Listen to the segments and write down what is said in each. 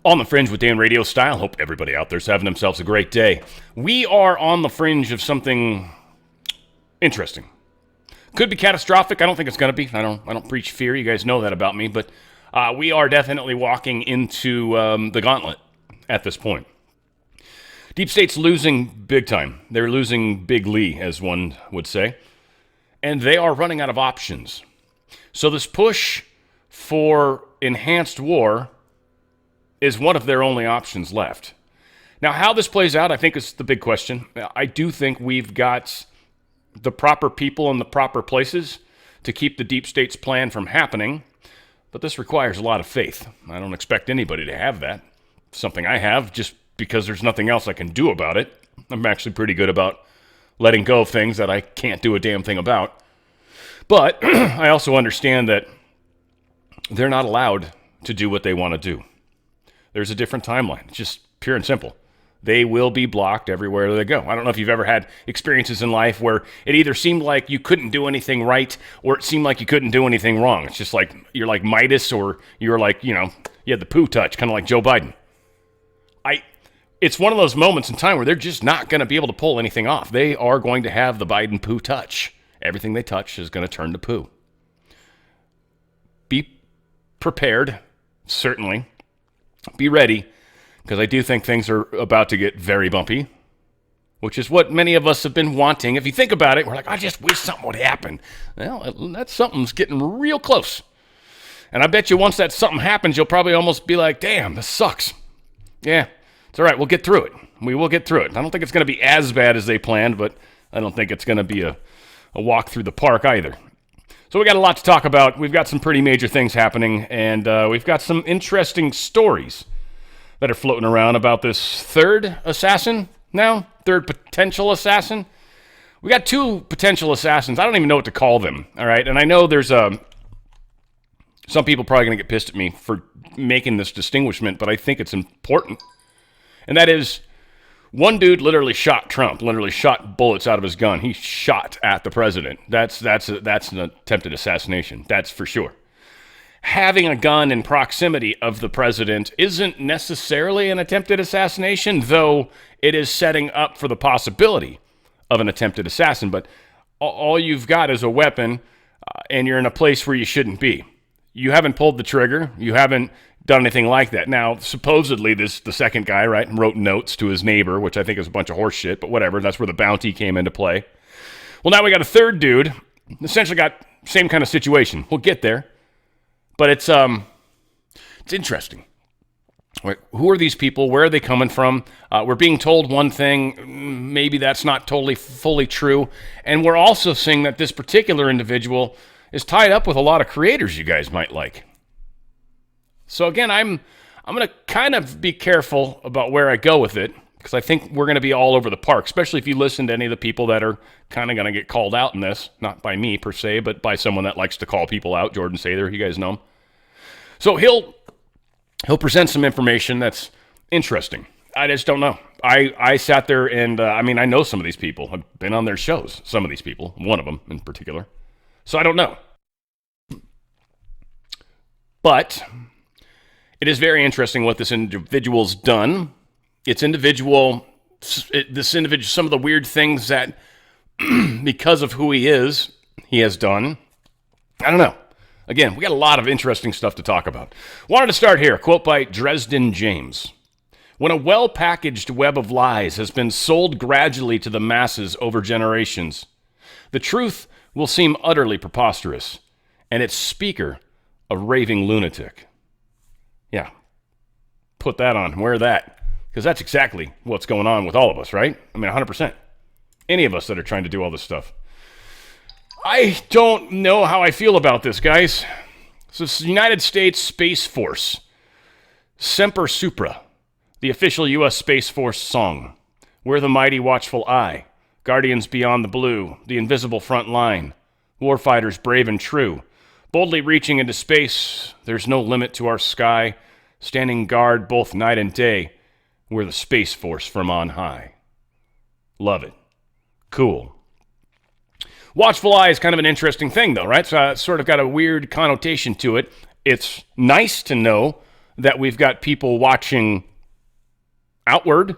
On the Fringe with Dan Radio Style. Hope everybody out there's having themselves a great day. We are on the fringe of something interesting. Could be catastrophic. I don't think it's going to be. I don't preach fear. You guys know that about me. But we are definitely walking into the gauntlet at this point. Deep State's losing big time. They're losing bigly, as one would say. And they are running out of options. So this push for enhanced war is one of their only options left. Now, how this plays out, I think, is the big question. I do think we've got the proper people in the proper places to keep the deep state's plan from happening, but this requires a lot of faith. I don't expect anybody to have that. It's something I have just because there's nothing else I can do about it. I'm actually pretty good about letting go of things that I can't do a damn thing about. But I also understand that they're not allowed to do what they want to do. There's a different timeline. It's just pure and simple. They will be blocked everywhere they go. I don't know if you've ever had experiences in life where it either seemed like you couldn't do anything right or it seemed like you couldn't do anything wrong. It's just like you're like Midas or you're like, you had the poo touch, kind of like Joe Biden. It's one of those moments in time where they're just not going to be able to pull anything off. They are going to have the Biden poo touch. Everything they touch is going to turn to poo. Be prepared, certainly. Be ready, because I do think things are about to get very bumpy, which is what many of us have been wanting. If you think about it, we're like, I just wish something would happen. Well, that something's getting real close. And I bet you once that something happens, you'll probably almost be like, damn, this sucks. Yeah, it's all right. We'll get through it. We will get through it. I don't think it's going to be as bad as they planned, but I don't think it's going to be a walk through the park either. So we got a lot to talk about. We've got some pretty major things happening, and we've got some interesting stories that are floating around about this third potential assassin. We got two potential assassins. I don't even know what to call them, all right? And I know there's some people probably going to get pissed at me for making this distinguishment, but I think it's important. And that is, one dude literally shot Trump, literally shot bullets out of his gun. He shot at the president. That's an attempted assassination. That's for sure. Having a gun in proximity of the president isn't necessarily an attempted assassination, though it is setting up for the possibility of an attempted assassin. But all you've got is a weapon, and you're in a place where you shouldn't be. You haven't pulled the trigger. You haven't done anything like that. Now, supposedly, the second guy, right, wrote notes to his neighbor, which I think is a bunch of horse shit, but whatever. That's where the bounty came into play. Well, now we got a third dude, essentially got same kind of situation. We'll get there, but it's interesting. Who are these people? Where are they coming from? We're being told one thing. Maybe that's not totally fully true, and we're also seeing that this particular individual is tied up with a lot of creators you guys might like. So again, I'm going to kind of be careful about where I go with it, because I think we're going to be all over the park, especially if you listen to any of the people that are kind of going to get called out in this, not by me per se, but by someone that likes to call people out, Jordan Sather, you guys know him. So he'll present some information that's interesting. I just don't know. I sat there and, I know some of these people. I've been on their shows, some of these people, one of them in particular. So I don't know. But it is very interesting what this individual's done. This individual, some of the weird things that, because of who he is, he has done. I don't know. Again, we got a lot of interesting stuff to talk about. Wanted to start here. Quote by Dresden James. When a well-packaged web of lies has been sold gradually to the masses over generations, the truth will seem utterly preposterous, and its speaker a raving lunatic. Yeah, put that on, wear that, because that's exactly what's going on with all of us, right? 100%. Any of us that are trying to do all this stuff. I don't know how I feel about this, guys. So it's the United States Space Force. Semper Supra, the official U.S. Space Force song. We're the mighty watchful eye. Guardians beyond the blue, the invisible front line. Warfighters brave and true. Boldly reaching into space, there's no limit to our sky. Standing guard both night and day. We're the Space Force from on high. Love it. Cool. Watchful eye is kind of an interesting thing, though, right? So it's sort of got a weird connotation to it. It's nice to know that we've got people watching outward,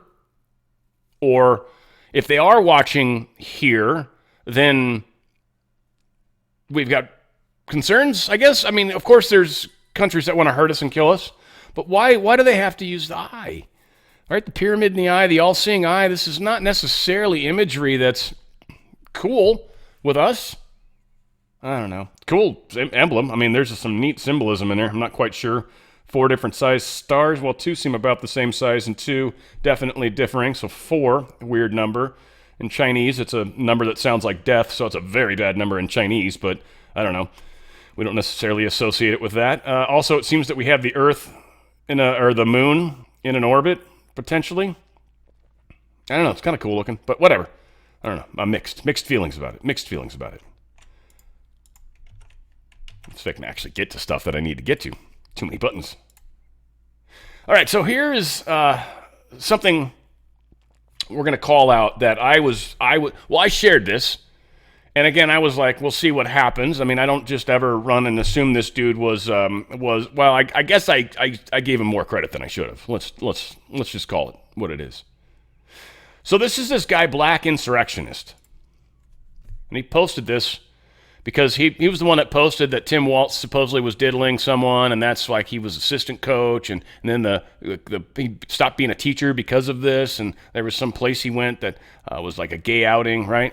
or if they are watching here, then we've got concerns, I guess. I mean, of course, there's countries that want to hurt us and kill us, but why do they have to use the eye? Right? The pyramid in the eye, the all-seeing eye, this is not necessarily imagery that's cool with us. I don't know. Cool emblem. I mean, there's some neat symbolism in there. I'm not quite sure. 4 different size stars. Well, 2 seem about the same size, and 2 definitely differing. So 4, weird number. In Chinese, it's a number that sounds like death, so it's a very bad number in Chinese, but I don't know. We don't necessarily associate it with that. Also, it seems that we have the Earth or the Moon in an orbit, potentially. I don't know. It's kind of cool looking, but whatever. I don't know. I'm mixed feelings about it. Let's see if I can actually get to stuff that I need to get to. Too many buttons. All right, so here is something we're going to call out that I shared this, and again, I was like, we'll see what happens. I mean, I don't just ever run and assume this dude was well, I guess I gave him more credit than I should have. Let's just call it what it is. So this guy, Black Insurrectionist, and he posted this because he was the one that posted that Tim Walz supposedly was diddling someone, and that's like he was assistant coach, and then he stopped being a teacher because of this, and there was some place he went that was like a gay outing, right?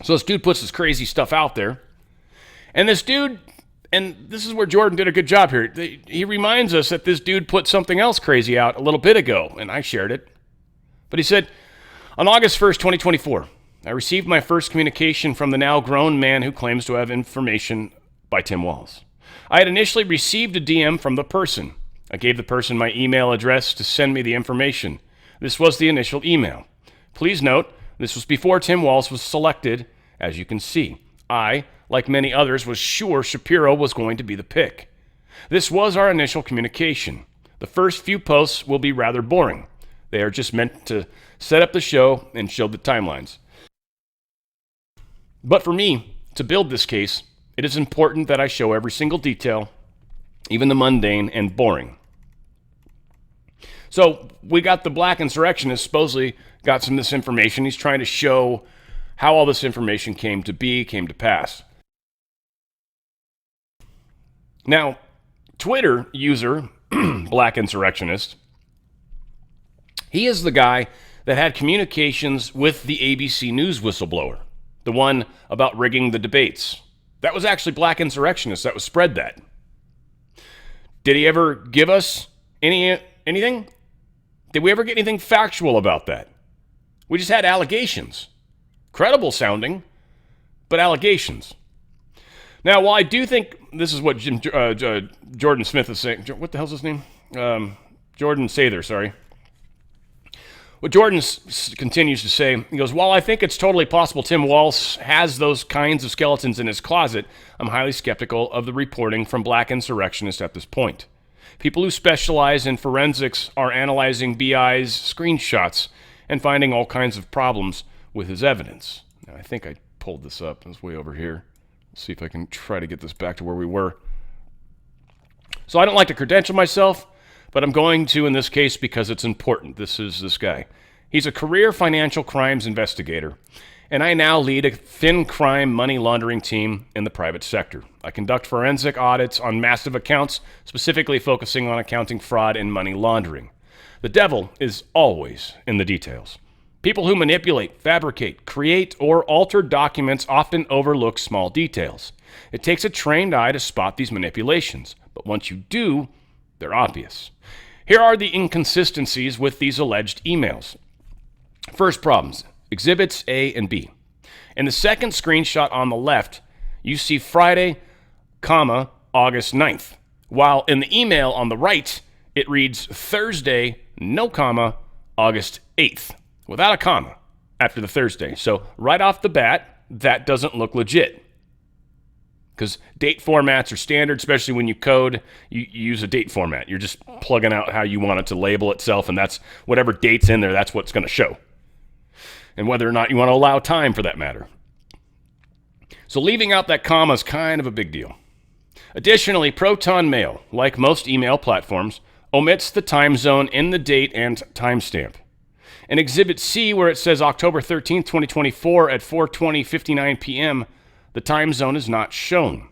So this dude puts this crazy stuff out there, and this dude, and this is where Jordan did a good job here, he reminds us that this dude put something else crazy out a little bit ago, and I shared it. But he said, on August 1st, 2024, I received my first communication from the now grown man who claims to have information by Tim Walz. I had initially received a DM from the person. I gave the person my email address to send me the information. This was the initial email. Please note, this was before Tim Walz was selected, as you can see. I, like many others, was sure Shapiro was going to be the pick. This was our initial communication. The first few posts will be rather boring. They are just meant to set up the show and show the timelines. But for me, to build this case, it is important that I show every single detail, even the mundane and boring. So we got the Black Insurrectionist supposedly got some misinformation. He's trying to show how all this information came to pass. Now, Twitter user, Black Insurrectionist, he is the guy that had communications with the ABC News whistleblower, the one about rigging the debates. That was actually Black Insurrectionist that was spread that. Did he ever give us anything? Did we ever get anything factual about that? We just had allegations. Credible sounding, but allegations. Now, while I do think this is what Jordan Smith is saying. What the hell's his name? Jordan Sather, sorry. What Jordan continues to say, he goes, while I think it's totally possible Tim Walz has those kinds of skeletons in his closet, I'm highly skeptical of the reporting from Black Insurrectionists at this point. People who specialize in forensics are analyzing BI's screenshots and finding all kinds of problems with his evidence. Now, I think I pulled this up. It's way over here. Let's see if I can try to get this back to where we were. So I don't like to credential myself, but I'm going to in this case because it's important. This is this guy. He's a career financial crimes investigator, and I now lead a fin crime money laundering team in the private sector. I conduct forensic audits on massive accounts, specifically focusing on accounting fraud and money laundering. The devil is always in the details. People who manipulate, fabricate, create, or alter documents often overlook small details. It takes a trained eye to spot these manipulations, but once you do, they're obvious. Here are the inconsistencies with these alleged emails. First problems, exhibits A and B. In the second screenshot on the left, you see Friday, August 9th, while in the email on the right, it reads Thursday, August 8th, without a comma after the Thursday. So right off the bat, that doesn't look legit. Because date formats are standard, especially when you code, you use a date format. You're just plugging out how you want it to label itself, and that's whatever date's in there, that's what's going to show. And whether or not you want to allow time for that matter. So leaving out that comma is kind of a big deal. Additionally, Proton Mail, like most email platforms, omits the time zone in the date and timestamp. In Exhibit C, where it says October 13th, 2024 at 4:59 p.m., the time zone is not shown.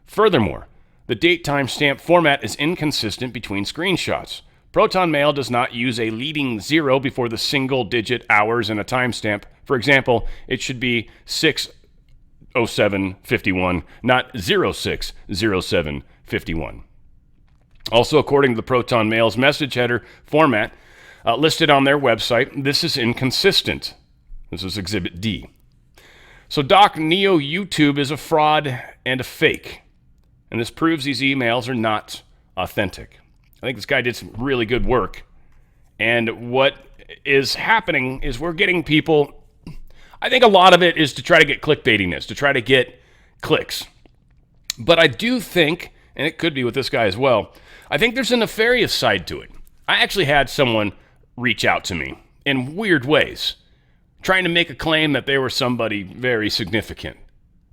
Furthermore, the date timestamp format is inconsistent between screenshots. Proton Mail does not use a leading zero before the single-digit hours in a timestamp. For example, it should be 6:07:51, not 06:07:51. Also, according to the Proton Mail's message header format listed on their website, this is inconsistent. This is Exhibit D. So Doc Neo YouTube is a fraud and a fake. And this proves these emails are not authentic. I think this guy did some really good work. And what is happening is we're getting people, I think a lot of it is to try to get clickbaitiness, to try to get clicks. But I do think, and it could be with this guy as well, I think there's a nefarious side to it. I actually had someone reach out to me in weird ways, trying to make a claim that they were somebody very significant.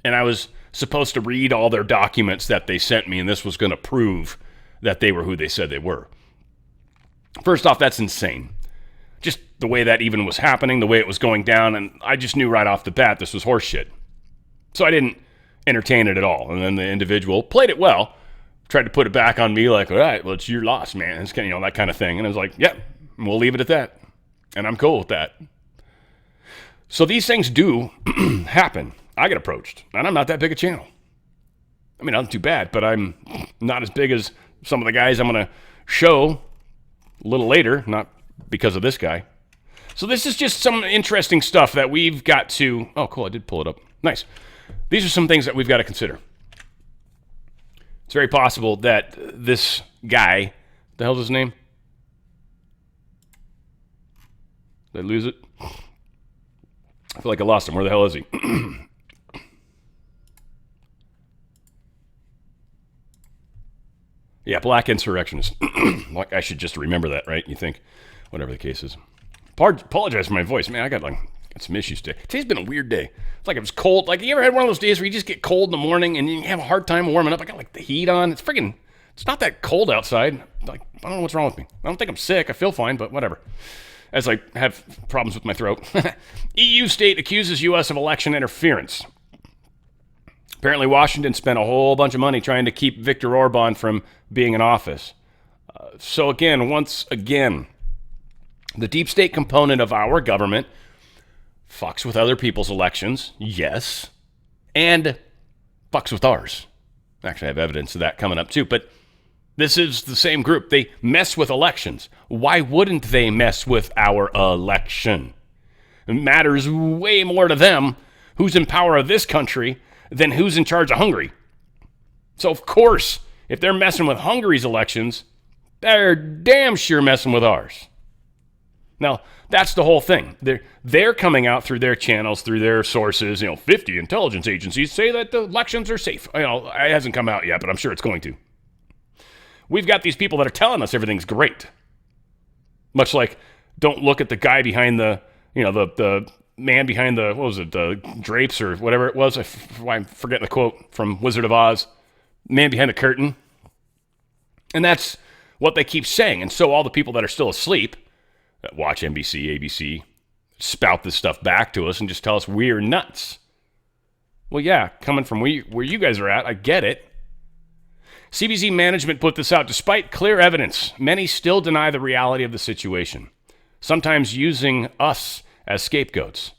And I was supposed to read all their documents that they sent me, and this was going to prove that they were who they said they were. First off, that's insane. Just the way that even was happening, the way it was going down, and I just knew right off the bat this was horseshit. So I didn't entertain it at all. And then the individual played it well, tried to put it back on me like, all right, well, it's your loss, man. It's kind of, that kind of thing. And I was like, yep, we'll leave it at that. And I'm cool with that. So these things do happen. I get approached, and I'm not that big a channel. I mean, I'm not too bad, but I'm not as big as some of the guys I'm going to show a little later, not because of this guy. So this is just some interesting stuff that we've got to... Oh, cool, I did pull it up. Nice. These are some things that we've got to consider. It's very possible that this guy... The hell's his name? Did I lose it? I feel like I lost him. Where the hell is he? Yeah, black insurrectionist. Like, I should just remember that, right? You think, whatever the case is. Apologize for my voice, man. I got some issues today. Today's been a weird day. It's like it was cold. Like, you ever had one of those days where you just get cold in the morning and you have a hard time warming up? I got like the heat on. It's not that cold outside. Like, I don't know what's wrong with me. I don't think I'm sick. I feel fine, but whatever. As I have problems with my throat. EU state accuses U.S. of election interference. Apparently, Washington spent a whole bunch of money trying to keep Viktor Orban from being in office. Once again, the deep state component of our government fucks with other people's elections, yes, and fucks with ours. Actually, I have evidence of that coming up too, but this is the same group. They mess with elections. Why wouldn't they mess with our election? It matters way more to them who's in power of this country than who's in charge of Hungary. So, of course, if they're messing with Hungary's elections, they're damn sure messing with ours. Now, that's the whole thing. They're coming out through their channels, through their sources. 50 intelligence agencies say that the elections are safe. It hasn't come out yet, but I'm sure it's going to. We've got these people that are telling us everything's great. Much like, don't look at the guy behind the man behind the drapes or whatever it was. I'm forgetting the quote from Wizard of Oz. Man behind the curtain. And that's what they keep saying. And so all the people that are still asleep, that watch NBC, ABC, spout this stuff back to us and just tell us we're nuts. Well, yeah, coming from where you guys are at, I get it. CBC management put this out. Despite clear evidence, many still deny the reality of the situation, sometimes using us as scapegoats.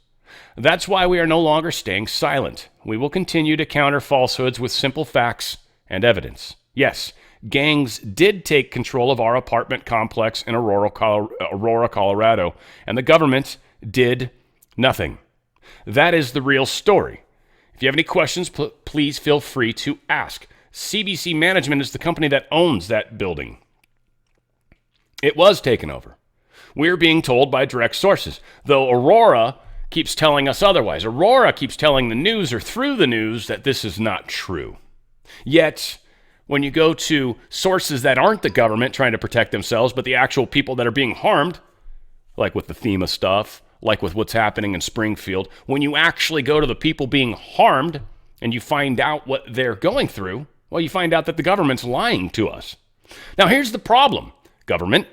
That's why we are no longer staying silent. We will continue to counter falsehoods with simple facts and evidence. Yes, gangs did take control of our apartment complex in Aurora, Colorado, and the government did nothing. That is the real story. If you have any questions, please feel free to ask. CBC Management is the company that owns that building. It was taken over. We're being told by direct sources, though Aurora keeps telling us otherwise. Aurora keeps telling the news or through the news that this is not true. Yet, when you go to sources that aren't the government trying to protect themselves, but the actual people that are being harmed, like with the FEMA stuff, like with what's happening in Springfield, when you actually go to the people being harmed and you find out what they're going through, Well, you find out that the government's lying to us. Now, here's the problem, government.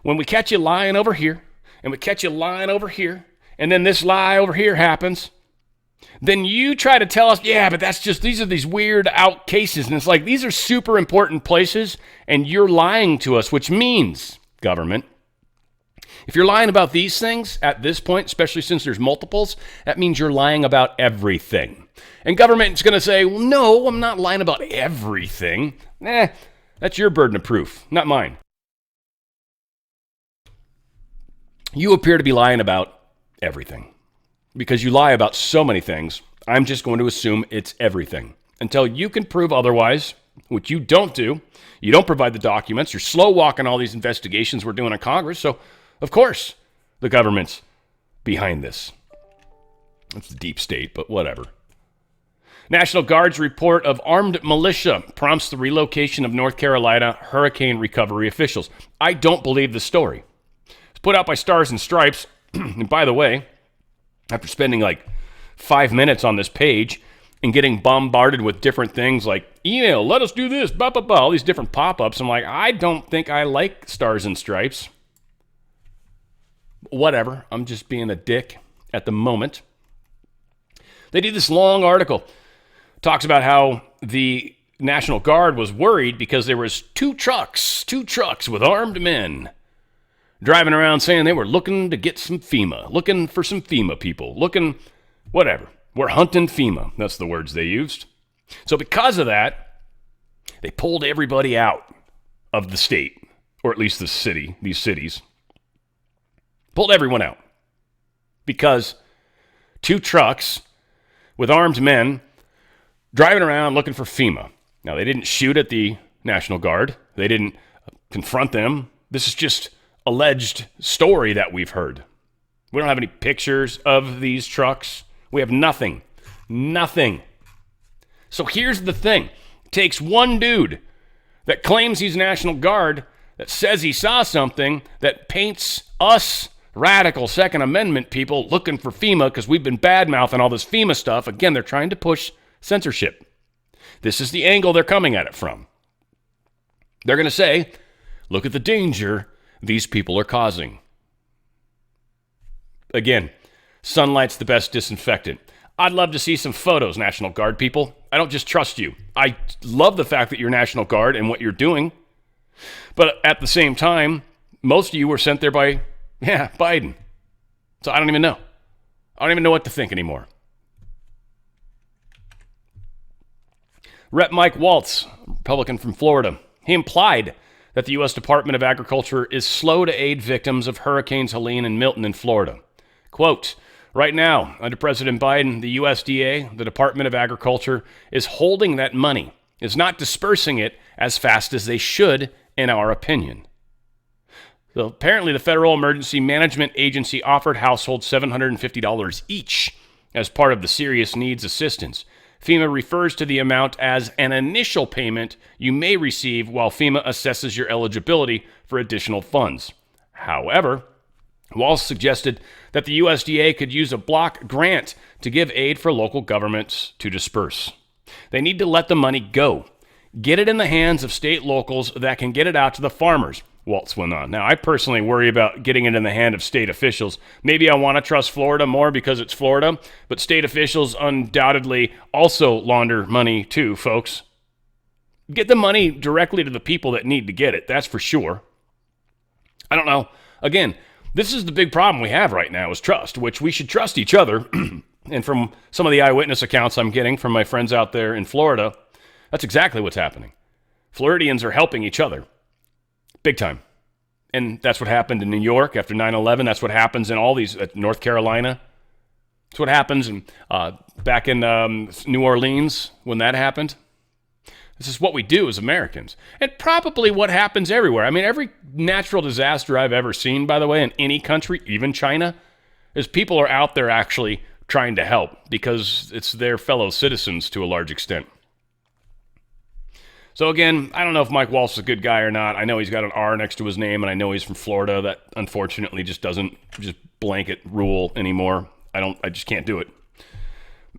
When we catch you lying over here, and we catch you lying over here, and then this lie over here happens, then you try to tell us, yeah, but these are these weird out cases. And it's like, these are super important places, and you're lying to us, which means, government, if you're lying about these things at this point, especially since there's multiples, that means you're lying about everything. And government's going to say, well, no, I'm not lying about everything. That's your burden of proof, not mine. You appear to be lying about everything. Because you lie about so many things, I'm just going to assume it's everything. Until you can prove otherwise, which you don't do. You don't provide the documents. You're slow walking all these investigations we're doing in Congress. So, of course, the government's behind this. It's the deep state, but whatever. National Guard's report of armed militia prompts the relocation of North Carolina hurricane recovery officials. I don't believe the story. It's put out by Stars and Stripes. And by the way, after spending like 5 minutes on this page and getting bombarded with different things like email, let us do this, blah, blah, blah, all these different pop-ups, I'm like, I don't think I like Stars and Stripes. Whatever, I'm just being a dick at the moment. They did this long article. Talks about how the National Guard was worried because there was two trucks with armed men driving around saying they were looking to get some FEMA, looking for some FEMA people, whatever. We're hunting FEMA. That's the words they used. So because of that, they pulled everybody out of the state, or at least the city, these cities. Pulled everyone out because two trucks with armed men driving around looking for FEMA. Now, they didn't shoot at the National Guard. They didn't confront them. This is just alleged story that we've heard. We don't have any pictures of these trucks. We have nothing. Nothing. So here's the thing. It takes one dude that claims he's National Guard, that says he saw something, that paints us radical Second Amendment people looking for FEMA because we've been bad-mouthing all this FEMA stuff. Again, they're trying to push censorship. This is the angle they're coming at it from. They're going to say, look at the danger these people are causing. Again, sunlight's the best disinfectant. I'd love to see some photos, National Guard people. I don't just trust you. I love the fact that you're National Guard and what you're doing. But at the same time, most of you were sent there by, Biden. So I don't even know. I don't even know what to think anymore. Rep. Mike Waltz, Republican from Florida, he implied that the U.S. Department of Agriculture is slow to aid victims of Hurricanes Helene and Milton in Florida. Quote, right now, under President Biden, the USDA, the Department of Agriculture, is holding that money, is not dispersing it as fast as they should, in our opinion. So apparently, the Federal Emergency Management Agency offered households $750 each as part of the Serious Needs Assistance. FEMA refers to the amount as an initial payment you may receive while FEMA assesses your eligibility for additional funds. However, Walsh suggested that the USDA could use a block grant to give aid for local governments to disperse. They need to let the money go. Get it in the hands of state locals that can get it out to the farmers, Waltz went on. Now, I personally worry about getting it in the hand of state officials. Maybe I want to trust Florida more because it's Florida, but state officials undoubtedly also launder money too, folks. Get the money directly to the people that need to get it, that's for sure. I don't know. Again, this is the big problem we have right now is trust, which we should trust each other. And from some of the eyewitness accounts I'm getting from my friends out there in Florida, that's exactly what's happening. Floridians are helping each other. Big time. And that's what happened in New York after 9/11. That's what happens in all these, North Carolina. That's what happens back in New Orleans when that happened. This is what we do as Americans. And probably what happens everywhere. I mean, every natural disaster I've ever seen, by the way, in any country, even China, is people are out there actually trying to help because it's their fellow citizens to a large extent. So again, I don't know if Mike Walsh is a good guy or not. I know he's got an R next to his name, and I know he's from Florida. That unfortunately just doesn't just blanket rule anymore. I just can't do it.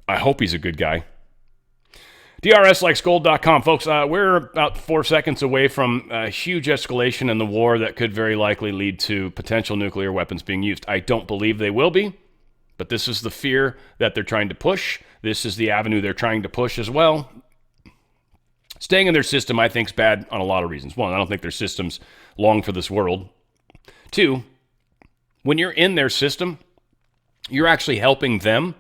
I hope he's a good guy. DRSlikesgold.com. Folks, we're about 4 seconds away from a huge escalation in the war that could very likely lead to potential nuclear weapons being used. I don't believe they will be, but this is the fear that they're trying to push. This is the avenue they're trying to push as well. Staying in their system, I think, is bad on a lot of reasons. One, I don't think their system's long for this world. Two, when you're in their system, you're actually helping them.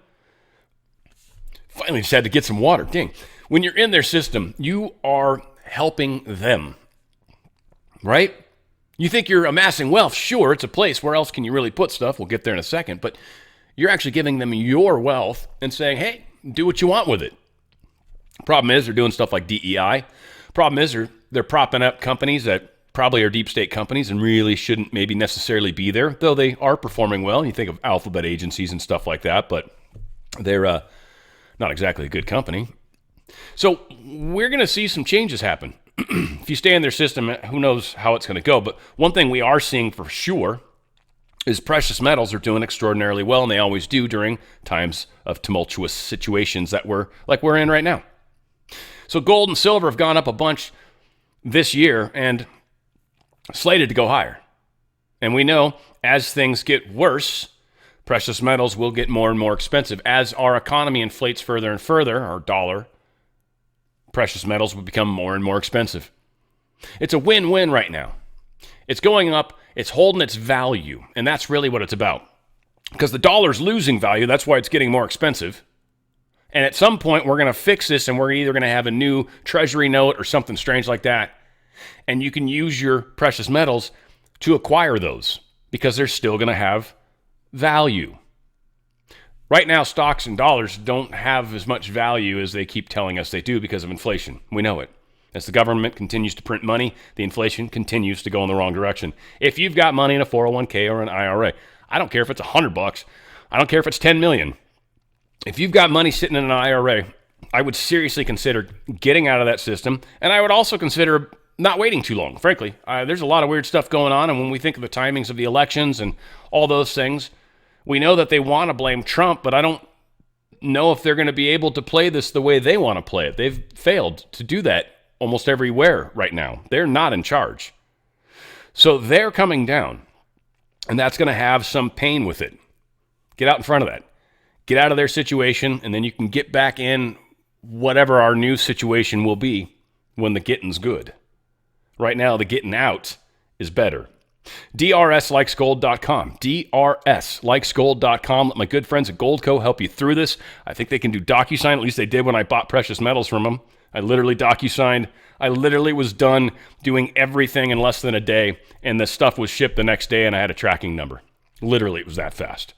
Finally just had to get some water. Dang. When you're in their system, you are helping them, right? You think you're amassing wealth. Sure, it's a place. Where else can you really put stuff? We'll get there in a second. But you're actually giving them your wealth and saying, hey, do what you want with it. Problem is, they're doing stuff like DEI. Problem is, they're propping up companies that probably are deep state companies and really shouldn't maybe necessarily be there, though they are performing well. You think of alphabet agencies and stuff like that, but they're not exactly a good company. So we're going to see some changes happen. If you stay in their system, who knows how it's going to go. But one thing we are seeing for sure is precious metals are doing extraordinarily well, and they always do during times of tumultuous situations that we're in right now. So gold and silver have gone up a bunch this year and slated to go higher. And we know as things get worse, precious metals will get more and more expensive. As our economy inflates further and further, our dollar, precious metals will become more and more expensive. It's a win-win right now. It's going up, it's holding its value, and that's really what it's about. Because the dollar's losing value, that's why it's getting more expensive. And at some point, we're going to fix this, and we're either going to have a new treasury note or something strange like that. And you can use your precious metals to acquire those because they're still going to have value. Right now, stocks and dollars don't have as much value as they keep telling us they do because of inflation. We know it. As the government continues to print money, the inflation continues to go in the wrong direction. If you've got money in a 401k or an IRA, I don't care if it's $100. I don't care if it's 10 million. If you've got money sitting in an IRA, I would seriously consider getting out of that system, and I would also consider not waiting too long. Frankly, there's a lot of weird stuff going on, and when we think of the timings of the elections and all those things, we know that they want to blame Trump, but I don't know if they're going to be able to play this the way they want to play it. They've failed to do that almost everywhere right now. They're not in charge. So they're coming down, and that's going to have some pain with it. Get out in front of that. Get out of their situation, and then you can get back in whatever our new situation will be when the getting's good. Right now, the getting out is better. DRSlikesgold.com. DRSlikesgold.com. Let my good friends at Goldco help you through this. I think they can do DocuSign. At least they did when I bought precious metals from them. I literally DocuSigned. I literally was done doing everything in less than a day, and the stuff was shipped the next day, and I had a tracking number. Literally, it was that fast.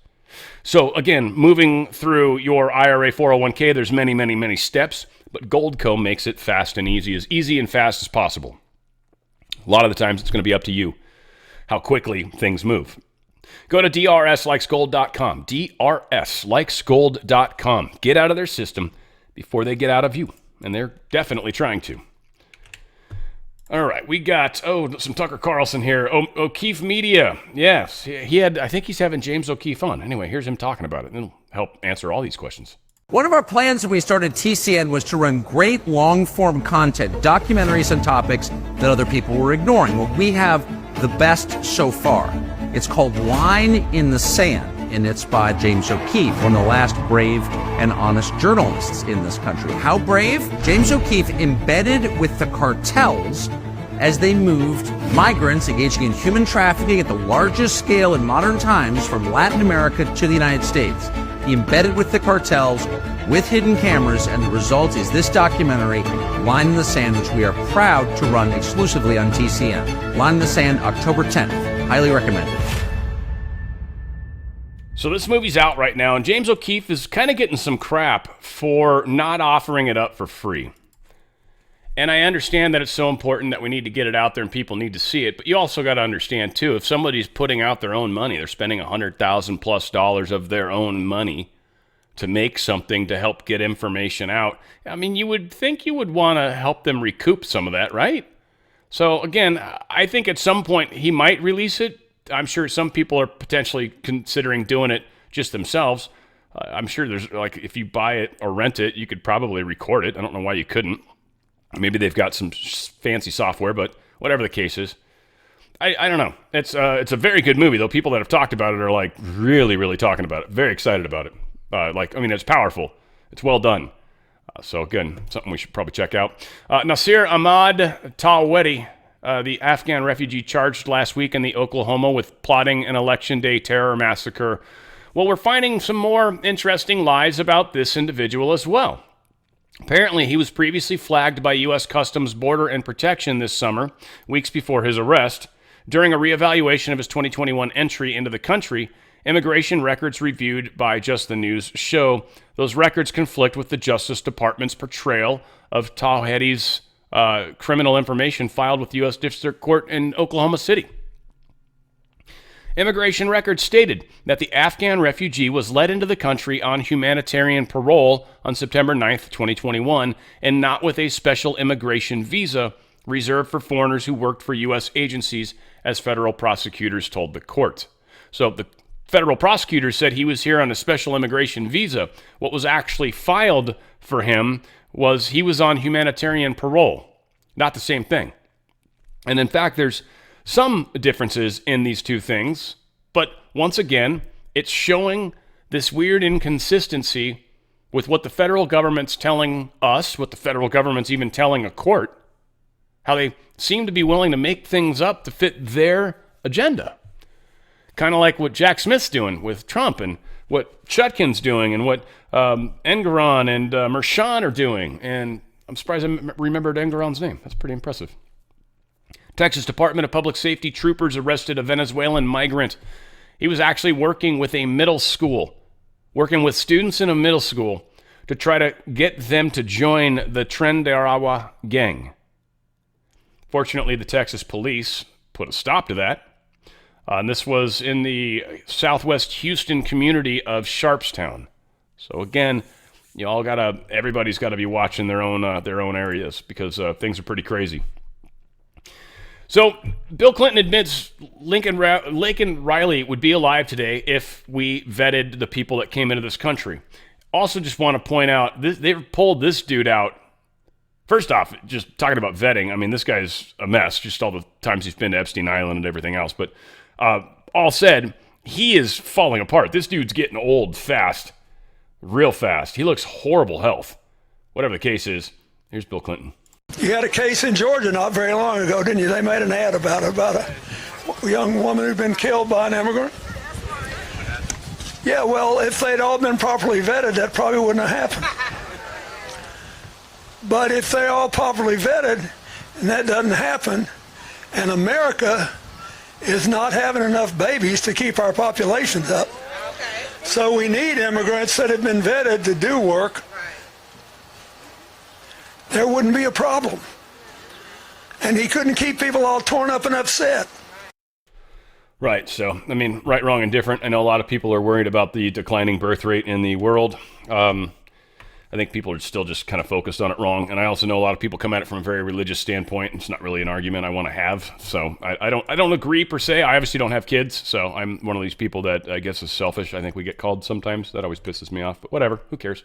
So again, moving through your IRA 401k, there's many, many, many steps, but Goldco makes it fast and easy and fast as possible. A lot of the times it's going to be up to you how quickly things move. Go to DRSlikesgold.com, DRSlikesgold.com. Get out of their system before they get out of you, and they're definitely trying to. All right, we got, some Tucker Carlson here. O'Keefe Media. Yes, I think he's having James O'Keefe on. Anyway, here's him talking about it. It'll help answer all these questions. One of our plans when we started TCN was to run great long-form content, documentaries on topics that other people were ignoring. Well, we have the best so far. It's called Line in the Sand, and it's by James O'Keefe, one of the last brave and honest journalists in this country. How brave? James O'Keefe embedded with the cartels as they moved migrants engaging in human trafficking at the largest scale in modern times from Latin America to the United States. He embedded with the cartels with hidden cameras, and the result is this documentary, Line in the Sand, which we are proud to run exclusively on TCN. Line in the Sand, October 10th. Highly recommended. So this movie's out right now, and James O'Keefe is kind of getting some crap for not offering it up for free. And I understand that it's so important that we need to get it out there and people need to see it, but you also got to understand, too, if somebody's putting out their own money, they're spending $100,000+ of their own money to make something to help get information out. I mean, you would think you would want to help them recoup some of that, right? So, again, I think at some point he might release it. I'm sure some people are potentially considering doing it just themselves. I'm sure there's, like, if you buy it or rent it, you could probably record it. I don't know why you couldn't. Maybe they've got some fancy software, but whatever the case is. I don't know. It's a very good movie, though. People that have talked about it are, like, really, really talking about it. Very excited about it. It's powerful. It's well done. So, again, something we should probably check out. Nasir Ahmad Talwedi, the Afghan refugee charged last week in the Oklahoma with plotting an election day terror massacre. Well, we're finding some more interesting lies about this individual as well. Apparently, he was previously flagged by U.S. Customs Border and Protection this summer, weeks before his arrest. During a reevaluation of his 2021 entry into the country, immigration records reviewed by Just the News show those records conflict with the Justice Department's portrayal of Tawhedi's criminal information filed with the U.S. District Court in Oklahoma City. Immigration records stated that the Afghan refugee was led into the country on humanitarian parole on September 9th, 2021, and not with a special immigration visa reserved for foreigners who worked for U.S. agencies, as federal prosecutors told the court. So the federal prosecutors said he was here on a special immigration visa. What was actually filed for him was he was on humanitarian parole. Not the same thing. And in fact, there's some differences in these two things, but once again, it's showing this weird inconsistency with what the federal government's telling us, what the federal government's even telling a court, how they seem to be willing to make things up to fit their agenda. Kind of like what Jack Smith's doing with Trump and what Chutkin's doing and what Engoron and Mershon are doing. And I'm surprised I remembered Engoron's name. That's pretty impressive. Texas Department of Public Safety troopers arrested a Venezuelan migrant. He was actually working with students in a middle school to try to get them to join the Tren de Aragua gang. Fortunately, the Texas police put a stop to that. And this was in the southwest Houston community of Sharpstown. So again, everybody's got to be watching their own areas because things are pretty crazy. So Bill Clinton admits Lincoln Riley would be alive today if we vetted the people that came into this country. Also, just want to point out they pulled this dude out. First off, just talking about vetting, I mean, this guy's a mess. Just all the times he's been to Epstein Island and everything else. But all said, he is falling apart. This dude's getting old fast, real fast. He looks horrible health. Whatever the case is, here's Bill Clinton. You had a case in Georgia not very long ago, didn't you? They made an ad about a young woman who'd been killed by an immigrant. Yeah, well, if they'd all been properly vetted, that probably wouldn't have happened. But if they're all properly vetted, and that doesn't happen, and America is not having enough babies to keep our populations up, so we need immigrants that have been vetted to do work, there wouldn't be a problem. And he couldn't keep people all torn up and upset. Right. So, I mean, right, wrong, and different. I know a lot of people are worried about the declining birth rate in the world. I think people are still just kind of focused on it wrong. And I also know a lot of people come at it from a very religious standpoint. It's not really an argument I want to have. So I don't agree per se. I obviously don't have kids. So I'm one of these people that I guess is selfish. I think we get called sometimes. That always pisses me off. But whatever. Who cares?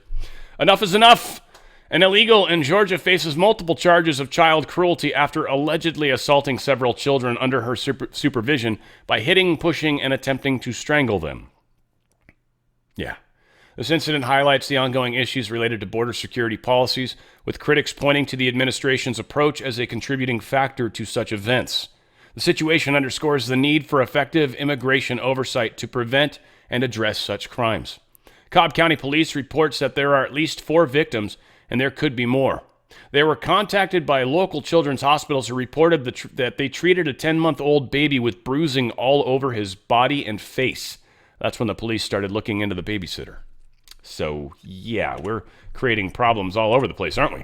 Enough is enough. An illegal in Georgia faces multiple charges of child cruelty after allegedly assaulting several children under her supervision by hitting, pushing, and attempting to strangle them. Yeah. This incident highlights the ongoing issues related to border security policies, with critics pointing to the administration's approach as a contributing factor to such events. The situation underscores the need for effective immigration oversight to prevent and address such crimes. Cobb County Police reports that there are at least 4 victims, and there could be more. They were contacted by local children's hospitals who reported that they treated a 10-month-old baby with bruising all over his body and face. That's when the police started looking into the babysitter. So, yeah, we're creating problems all over the place, aren't we?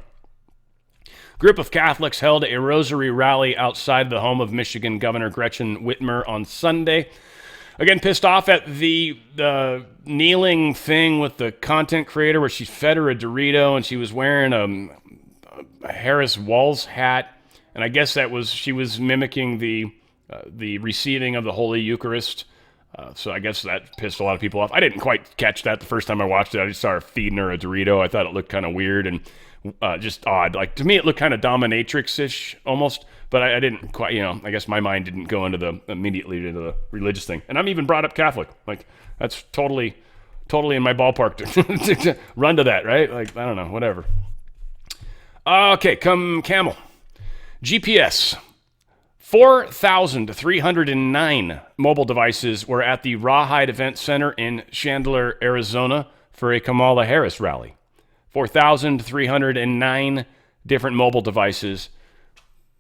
Group of Catholics held a rosary rally outside the home of Michigan Governor Gretchen Whitmer on Sunday. Again, pissed off at the kneeling thing with the content creator where she fed her a Dorito and she was wearing a Harris Walls hat. And I guess she was mimicking the receiving of the Holy Eucharist. So I guess that pissed a lot of people off. I didn't quite catch that the first time I watched it. I just saw her feeding her a Dorito. I thought it looked kind of weird and just odd. Like, to me, it looked kind of dominatrix-ish almost, but I didn't quite, I guess my mind didn't go immediately into the religious thing. And I'm even brought up Catholic. Like, that's totally in my ballpark to run to that, right? Like, I don't know, whatever. Okay, come Camel. GPS. 4,309 mobile devices were at the Rawhide Event Center in Chandler, Arizona for a Kamala Harris rally. 4,309 different mobile devices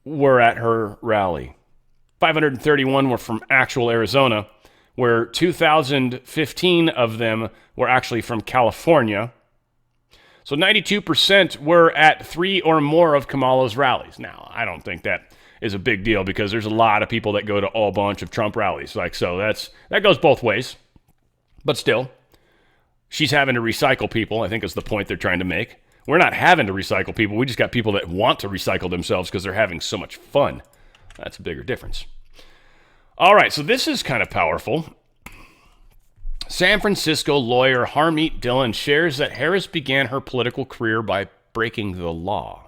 were at her rally. 531 were from actual Arizona, where 2,015 of them were actually from California. So 92% were at 3 or more of Kamala's rallies. Now, I don't think that is a big deal because there's a lot of people that go to a bunch of Trump rallies. Like, so that goes both ways. But still, she's having to recycle people, I think is the point they're trying to make. We're not having to recycle people. We just got people that want to recycle themselves because they're having so much fun. That's a bigger difference. All right, so this is kind of powerful. San Francisco lawyer Harmeet Dillon shares that Harris began her political career by breaking the law.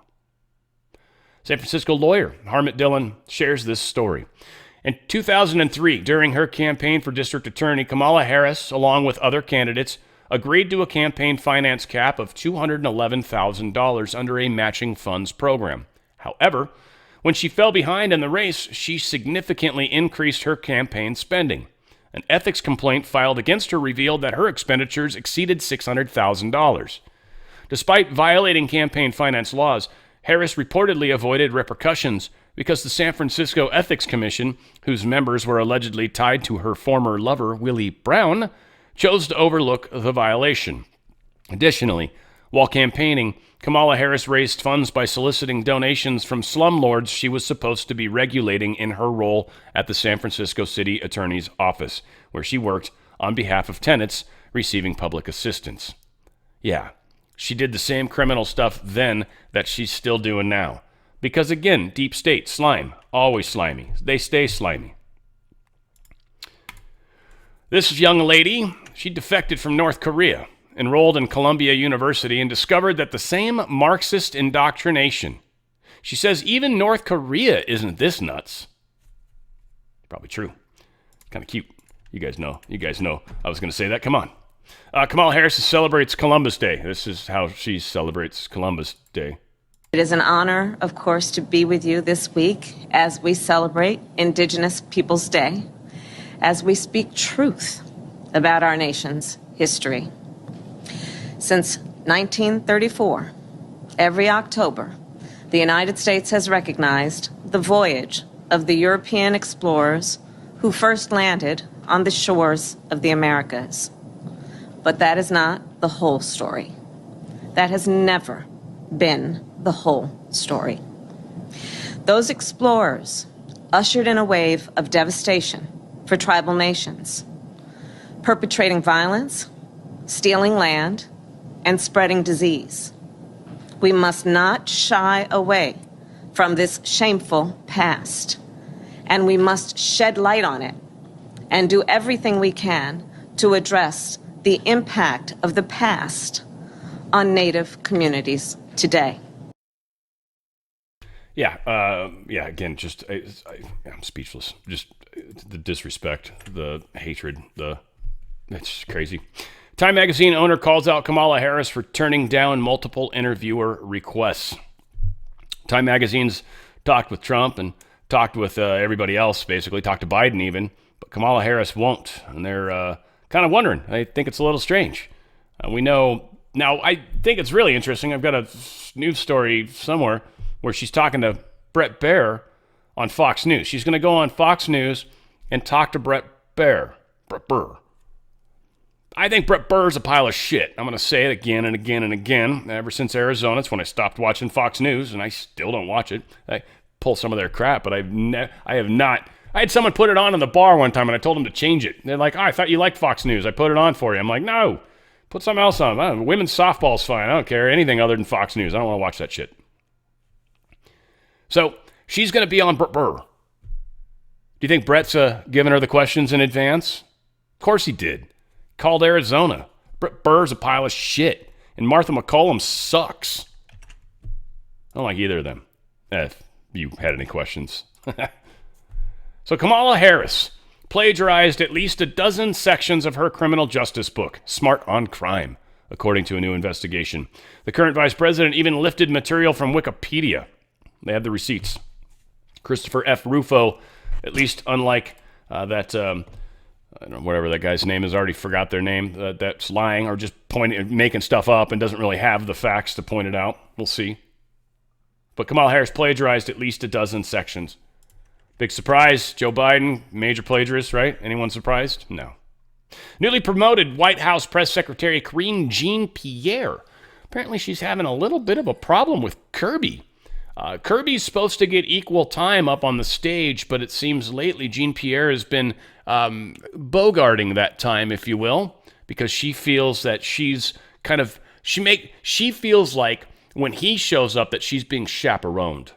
San Francisco lawyer Harmeet Dillon shares this story. In 2003, during her campaign for district attorney, Kamala Harris, along with other candidates, agreed to a campaign finance cap of $211,000 under a matching funds program. However, when she fell behind in the race, she significantly increased her campaign spending. An ethics complaint filed against her revealed that her expenditures exceeded $600,000. Despite violating campaign finance laws, Harris reportedly avoided repercussions because the San Francisco Ethics Commission, whose members were allegedly tied to her former lover, Willie Brown, chose to overlook the violation. Additionally, while campaigning, Kamala Harris raised funds by soliciting donations from slumlords she was supposed to be regulating in her role at the San Francisco City Attorney's Office, where she worked on behalf of tenants receiving public assistance. Yeah, she did the same criminal stuff then that she's still doing now. Because again, deep state, slime, always slimy. They stay slimy. This young lady, she defected from North Korea, enrolled in Columbia University, and discovered that the same Marxist indoctrination. She says even North Korea isn't this nuts. Probably true. Kind of cute. You guys know I was going to say that. Come on. Kamala Harris celebrates Columbus Day. This is how she celebrates Columbus Day. It is an honor, of course, to be with you this week as we celebrate Indigenous Peoples Day, as we speak truth about our nation's history. Since 1934, every October, the United States has recognized the voyage of the European explorers who first landed on the shores of the Americas. But that is not the whole story. That has never been the whole story. Those explorers ushered in a wave of devastation for tribal nations, perpetrating violence, stealing land, and spreading disease. We must not shy away from this shameful past, and we must shed light on it and do everything we can to address the impact of the past on Native communities today. Again, I'm speechless. Just the disrespect, the hatred, it's crazy. Time magazine owner calls out Kamala Harris for turning down multiple interviewer requests. Time magazine's talked with Trump and talked with everybody else, basically, talked to Biden even, but Kamala Harris won't, and they're kind of wondering. I think it's a little strange. We know, now I think it's really interesting. I've got a news story somewhere where she's talking to Brett Baier on Fox News. She's going to go on Fox News and talk to Brett Baier. Brett Baier. I think Brett Baier's a pile of shit. I'm going to say it again and again and again. Ever since Arizona, it's when I stopped watching Fox News, and I still don't watch it. I pull some of their crap, but I have not. I had someone put it on in the bar one time, and I told them to change it. They're like, I thought you liked Fox News. I put it on for you. I'm like, no, put something else on. Women's softball's fine. I don't care. Anything other than Fox News. I don't want to watch that shit. So she's going to be on Brett Baier. Do you think Brett's giving her the questions in advance? course he did. Called Arizona. Brett Burr's a pile of shit. And Martha McCollum sucks. I don't like either of them. If you had any questions. So Kamala Harris plagiarized at least a dozen sections of her criminal justice book, Smart on Crime, according to a new investigation. The current vice president even lifted material from Wikipedia. They have the receipts. Christopher F. Rufo, at least unlike that, I don't know, whatever that guy's name is, I already forgot their name, that's lying or just making stuff up and doesn't really have the facts to point it out. We'll see. But Kamala Harris plagiarized at least a dozen sections. Big surprise, Joe Biden, major plagiarist, right? Anyone surprised? No. Newly promoted White House Press Secretary Karine Jean-Pierre. Apparently she's having a little bit of a problem with Kirby. Kirby's supposed to get equal time up on the stage, but it seems lately Jean-Pierre has been bogarting that time, if you will, because she feels that she's kind of, she feels like when he shows up that she's being chaperoned.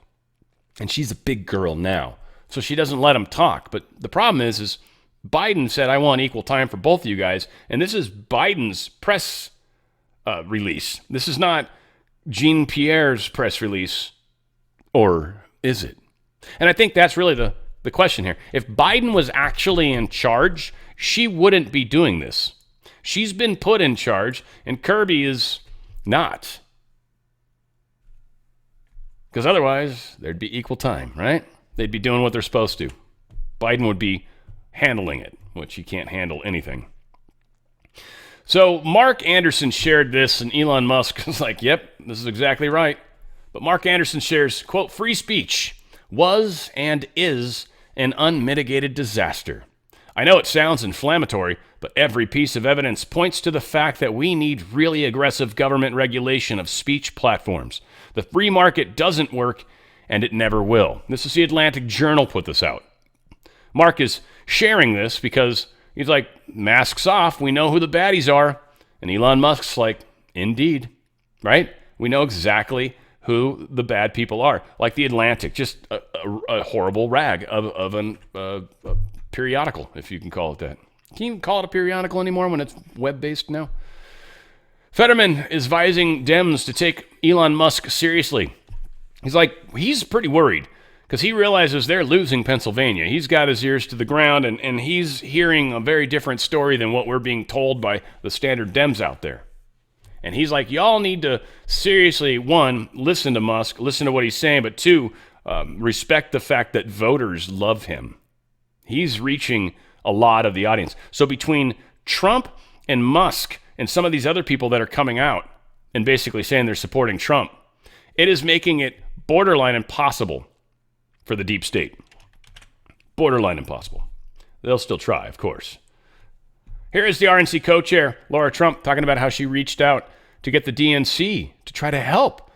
And she's a big girl now, so she doesn't let him talk. But the problem is Biden said, I want equal time for both of you guys, and this is Biden's press release. This is not Jean-Pierre's press release. Or is it? And I think that's really the question here. If Biden was actually in charge, she wouldn't be doing this. She's been put in charge, and Kirby is not. Because otherwise, there'd be equal time, right? They'd be doing what they're supposed to. Biden would be handling it, which he can't handle anything. So Mark Anderson shared this, and Elon Musk was like, yep, this is exactly right. But Mark Anderson shares, quote, free speech was and is an unmitigated disaster. I know it sounds inflammatory, but every piece of evidence points to the fact that we need really aggressive government regulation of speech platforms. The free market doesn't work, and it never will. This is the Atlantic Journal put this out. Mark is sharing this because he's like, masks off, we know who the baddies are. And Elon Musk's like, indeed, right? We know exactly who the bad people are. Like the Atlantic, just a horrible rag of a periodical, if you can call it that. Can you even call it a periodical anymore when it's web-based now? Fetterman is advising Dems to take Elon Musk seriously. He's pretty worried because he realizes they're losing Pennsylvania. He's got his ears to the ground, and he's hearing a very different story than what we're being told by the standard Dems out there. And he's like, y'all need to seriously, one, listen to Musk, listen to what he's saying, but two, respect the fact that voters love him. He's reaching a lot of the audience. So between Trump and Musk and some of these other people that are coming out and basically saying they're supporting Trump, it is making it borderline impossible for the deep state. Borderline impossible. They'll still try, of course. Here is the RNC co-chair, Laura Trump, talking about how she reached out to get the DNC to try to help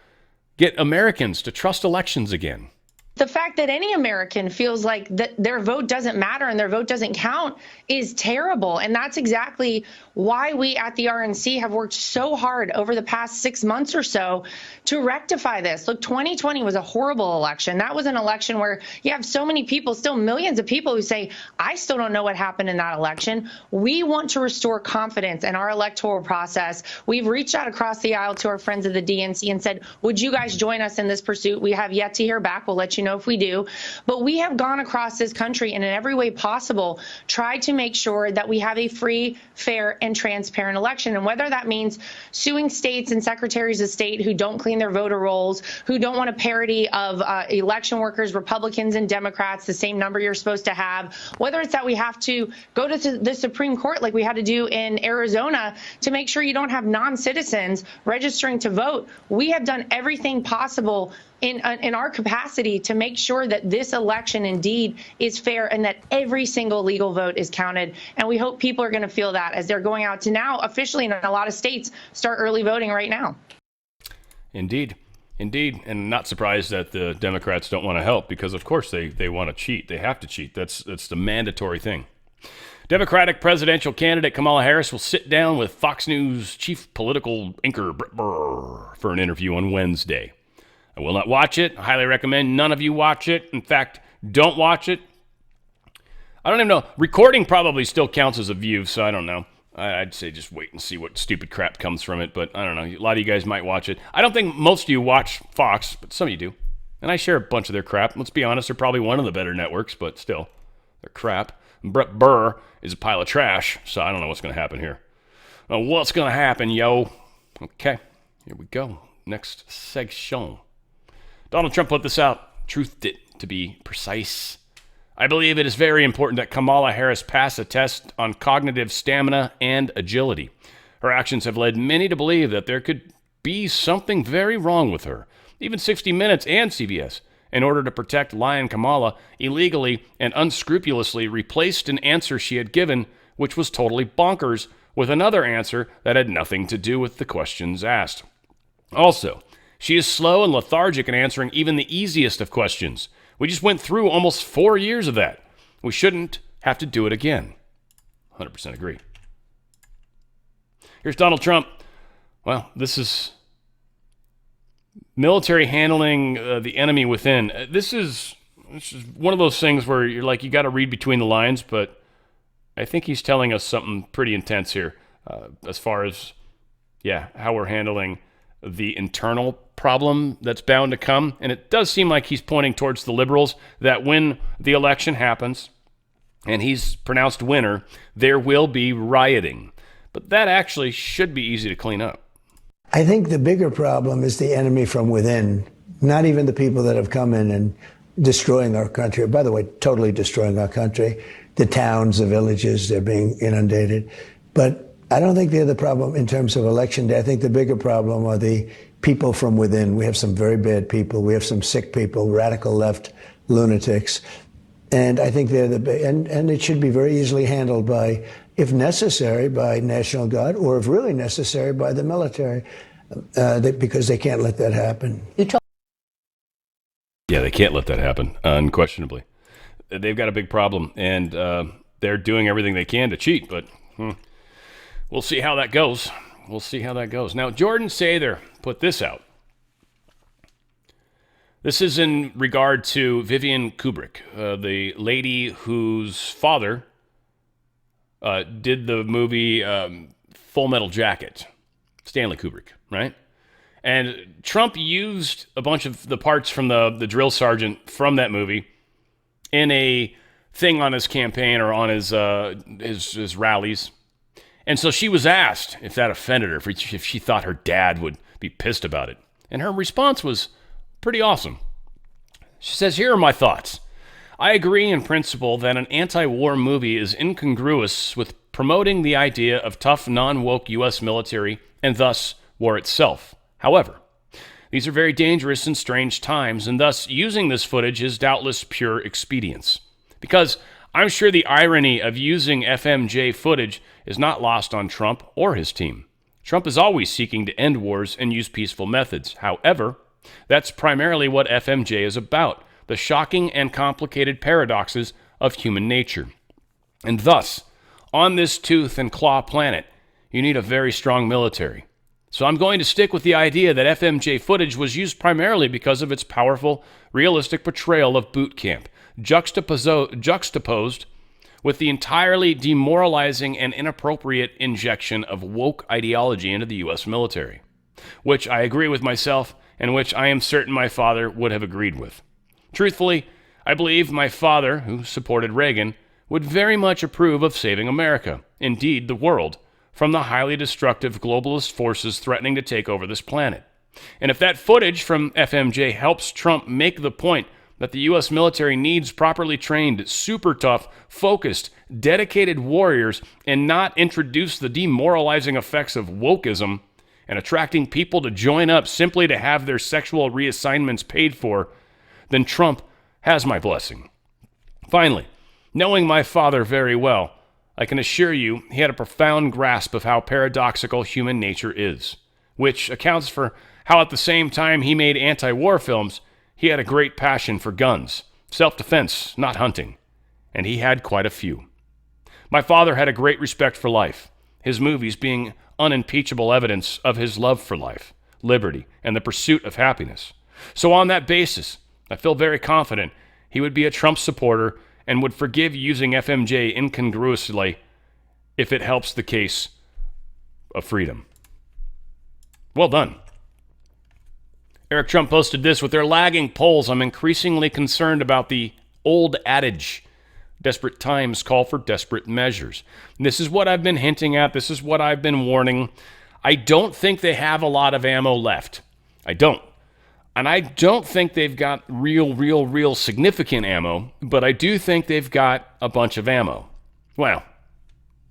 get Americans to trust elections again. The fact that any American feels like that their vote doesn't matter and their vote doesn't count is terrible. And that's exactly why we at the RNC have worked so hard over the past 6 months or so to rectify this. Look, 2020 was a horrible election. That was an election where you have so many people, still millions of people who say, I still don't know what happened in that election. We want to restore confidence in our electoral process. We've reached out across the aisle to our friends at the DNC and said, would you guys join us in this pursuit? We have yet to hear back. We'll let you know if we do. But we have gone across this country and in every way possible tried to make sure that we have a free, fair, and transparent election. And whether that means suing states and secretaries of state who don't clean their voter rolls, who don't want a parity of election workers, Republicans and Democrats, the same number you're supposed to have, whether it's that we have to go to the Supreme Court like we had to do in Arizona to make sure you don't have non-citizens registering to vote. We have done everything possible in our capacity to make sure that this election indeed is fair and that every single legal vote is counted. And we hope people are going to feel that as they're going out to now officially in a lot of states start early voting right now. Indeed. And not surprised that the Democrats don't want to help because, of course, they want to cheat. They have to cheat. That's the mandatory thing. Democratic presidential candidate Kamala Harris will sit down with Fox News chief political anchor Brett Burr for an interview on Wednesday. I will not watch it. I highly recommend none of you watch it. In fact, don't watch it. I don't even know. Recording probably still counts as a view, so I don't know. I'd say just wait and see what stupid crap comes from it, but I don't know. A lot of you guys might watch it. I don't think most of you watch Fox, but some of you do. And I share a bunch of their crap. Let's be honest, they're probably one of the better networks, but still, they're crap. Brett Burr is a pile of trash, so I don't know what's going to happen here. What's going to happen, yo? Okay, here we go. Next section. Donald Trump put this out. Truthed it, to be precise. I believe it is very important that Kamala Harris pass a test on cognitive stamina and agility. Her actions have led many to believe that there could be something very wrong with her. Even 60 Minutes and CBS, in order to protect Lion Kamala, illegally and unscrupulously replaced an answer she had given, which was totally bonkers, with another answer that had nothing to do with the questions asked. Also, she is slow and lethargic in answering even the easiest of questions. We just went through almost 4 years of that. We shouldn't have to do it again. 100% agree. Here's Donald Trump. Well, this is military handling the enemy within. This is one of those things where you're like, you got to read between the lines, but I think he's telling us something pretty intense here as far as, how we're handling the internal problem that's bound to come. And it does seem like he's pointing towards the liberals, that when the election happens and he's pronounced winner, there will be rioting. But that actually should be easy to clean up. I think the bigger problem is the enemy from within, not even the people that have come in and destroying our country. By the way, totally destroying our country. The towns, the villages, they're being inundated. But I don't think they're the problem in terms of election day. I think the bigger problem are the people from within. We have some very bad people. We have some sick people, radical left lunatics. And I think they're and it should be very easily handled by, if necessary, by National Guard, or if really necessary, by the military, because they can't let that happen. They can't let that happen, unquestionably. They've got a big problem, and they're doing everything they can to cheat, but we'll see how that goes. Now, Jordan Sather put this out. This is in regard to Vivian Kubrick, the lady whose father did the movie Full Metal Jacket, Stanley Kubrick, right? And Trump used a bunch of the parts from the drill sergeant from that movie in a thing on his campaign or on his rallies. And so she was asked if that offended her, if she thought her dad would be pissed about it. And her response was pretty awesome. She says, "Here are my thoughts. I agree in principle that an anti-war movie is incongruous with promoting the idea of tough, non-woke U.S. military and thus war itself. However, these are very dangerous and strange times, and thus using this footage is doubtless pure expedience. Because I'm sure the irony of using FMJ footage is not lost on Trump or his team. Trump is always seeking to end wars and use peaceful methods. However, that's primarily what FMJ is about, the shocking and complicated paradoxes of human nature. And thus, on this tooth and claw planet, you need a very strong military. So I'm going to stick with the idea that FMJ footage was used primarily because of its powerful, realistic portrayal of boot camp, juxtaposed with the entirely demoralizing and inappropriate injection of woke ideology into the U.S. military, which I agree with myself and which I am certain my father would have agreed with. Truthfully, I believe my father, who supported Reagan, would very much approve of saving America, indeed the world, from the highly destructive globalist forces threatening to take over this planet. And if that footage from FMJ helps Trump make the point that the U.S. military needs properly trained, super tough, focused, dedicated warriors and not introduce the demoralizing effects of wokeism and attracting people to join up simply to have their sexual reassignments paid for, then Trump has my blessing. Finally, knowing my father very well, I can assure you he had a profound grasp of how paradoxical human nature is, which accounts for how at the same time he made anti-war films, he had a great passion for guns, self-defense, not hunting, and he had quite a few. My father had a great respect for life, his movies being unimpeachable evidence of his love for life, liberty, and the pursuit of happiness. So on that basis, I feel very confident he would be a Trump supporter and would forgive using FMJ incongruously if it helps the case of freedom. Well done. Eric Trump posted this: with their lagging polls, I'm increasingly concerned about the old adage, desperate times call for desperate measures. And this is what I've been hinting at. This is what I've been warning. I don't think they have a lot of ammo left. I don't. And I don't think they've got real significant ammo, but I do think they've got a bunch of ammo. Well,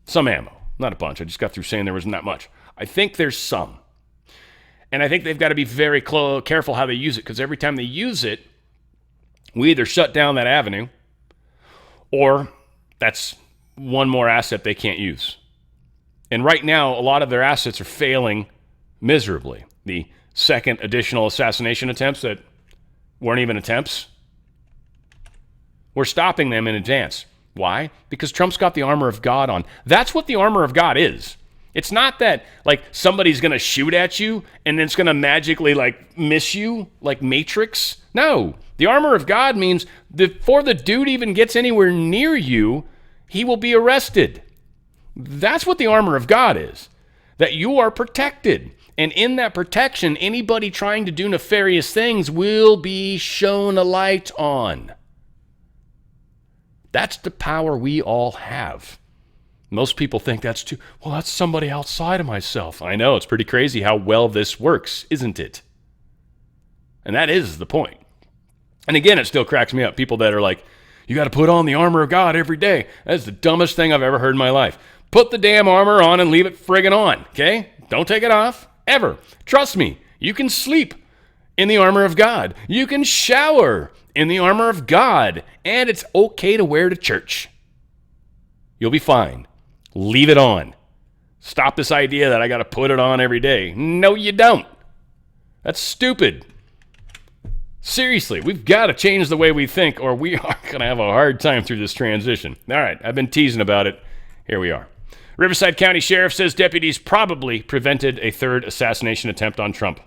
some ammo. Not a bunch. I just got through saying there wasn't that much. I think there's some. And I think they've got to be very careful how they use it, because every time they use it, we either shut down that avenue or that's one more asset they can't use. And right now, a lot of their assets are failing miserably. The second additional assassination attempts that weren't even attempts, we're stopping them in advance. Why? Because Trump's got the armor of God on. That's what the armor of God is. It's not that like somebody's going to shoot at you and then it's going to magically like miss you like Matrix. No, the armor of God means before the dude even gets anywhere near you, he will be arrested. That's what the armor of God is, that you are protected. And in that protection, anybody trying to do nefarious things will be shown a light on. That's the power we all have. Most people think that's too, well, that's somebody outside of myself. I know, it's pretty crazy how well this works, isn't it? And that is the point. And again, it still cracks me up. People that are like, you got to put on the armor of God every day. That's the dumbest thing I've ever heard in my life. Put the damn armor on and leave it friggin' on, okay? Don't take it off, ever. Trust me, you can sleep in the armor of God. You can shower in the armor of God. And it's okay to wear to church. You'll be fine. Leave it on. Stop this idea that I got to put it on every day. No, you don't. That's stupid. Seriously, we've got to change the way we think, or we are going to have a hard time through this transition. All right, I've been teasing about it. Here we are. Riverside County Sheriff says deputies probably prevented a third assassination attempt on Trump.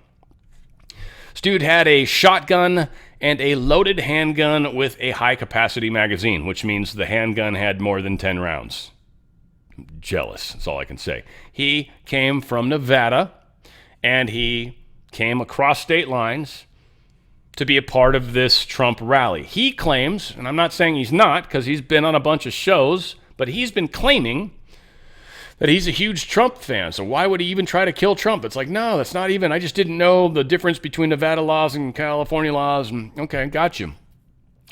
This dude had a shotgun and a loaded handgun with a high-capacity magazine, which means the handgun had more than 10 rounds. I'm jealous, that's all I can say. He came from Nevada, and he came across state lines to be a part of this Trump rally. He claims, and I'm not saying he's not, because he's been on a bunch of shows, but he's been claiming that he's a huge Trump fan, so why would he even try to kill Trump? It's like, no, that's not even, I just didn't know the difference between Nevada laws and California laws, and okay, got you.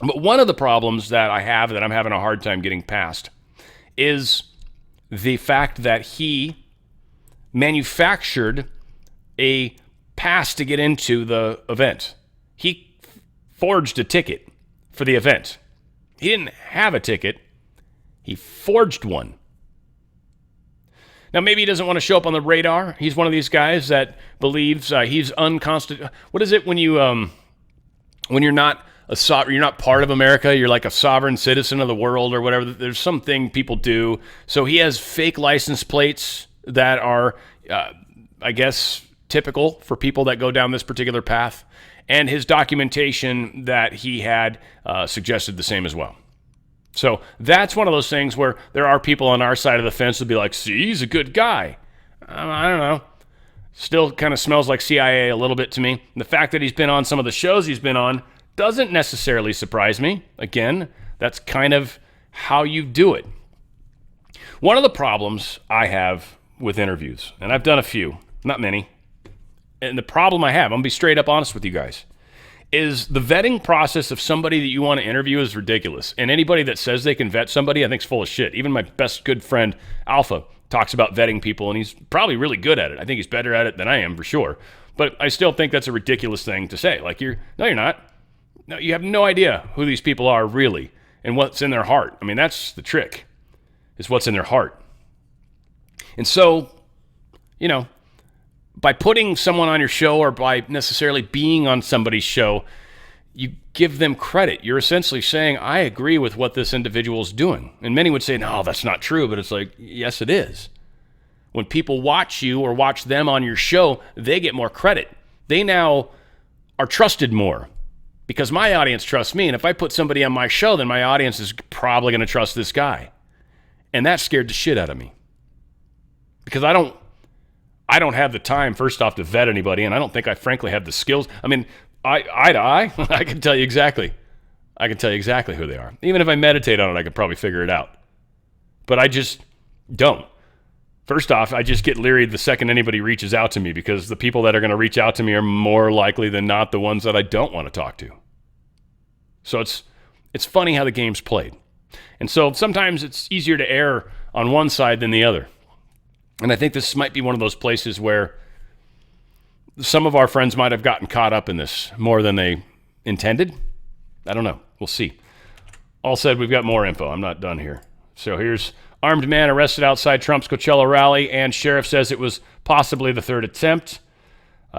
But one of the problems that I have that I'm having a hard time getting past is the fact that he manufactured a pass to get into the event. He forged a ticket for the event. He didn't have a ticket. He forged one. Now, maybe he doesn't want to show up on the radar. He's one of these guys that believes he's unconstitutional. What is it when you're not you're not part of America, you're like a sovereign citizen of the world or whatever. There's something people do. So he has fake license plates that are, I guess, typical for people that go down this particular path. And his documentation that he had suggested the same as well. So that's one of those things where there are people on our side of the fence who'll be like, see, he's a good guy. I don't know. Still kind of smells like CIA a little bit to me. And the fact that he's been on some of the shows he's been on doesn't necessarily surprise me. Again, that's kind of how you do it. One of the problems I have with interviews, and I've done a few, not many, and the problem I have, I'm going to be straight up honest with you guys, is the vetting process of somebody that you want to interview is ridiculous. And anybody that says they can vet somebody, I think is full of shit. Even my best good friend, Alpha, talks about vetting people, and he's probably really good at it. I think he's better at it than I am, for sure. But I still think that's a ridiculous thing to say. Like, you're not. No, you have no idea who these people are really and what's in their heart. I mean, that's the trick, is what's in their heart. And so, by putting someone on your show or by necessarily being on somebody's show, you give them credit. You're essentially saying, I agree with what this individual's doing. And many would say, no, that's not true. But it's like, yes, it is. When people watch you or watch them on your show, they get more credit. They now are trusted more. because my audience trusts me. And if I put somebody on my show, then my audience is probably going to trust this guy. And that scared the shit out of me, because I don't have the time, first off, to vet anybody. And I don't think I frankly have the skills. I mean, eye to eye, I can tell you exactly who they are. Even if I meditate on it, I could probably figure it out. But I just don't. First off, I just get leery the second anybody reaches out to me, because the people that are going to reach out to me are more likely than not the ones that I don't want to talk to. So it's funny how the game's played. And so sometimes it's easier to err on one side than the other. And I think this might be one of those places where some of our friends might have gotten caught up in this more than they intended. I don't know. We'll see. All said, we've got more info. I'm not done here. So here's armed man arrested outside Trump's Coachella rally, and sheriff says it was possibly the third attempt.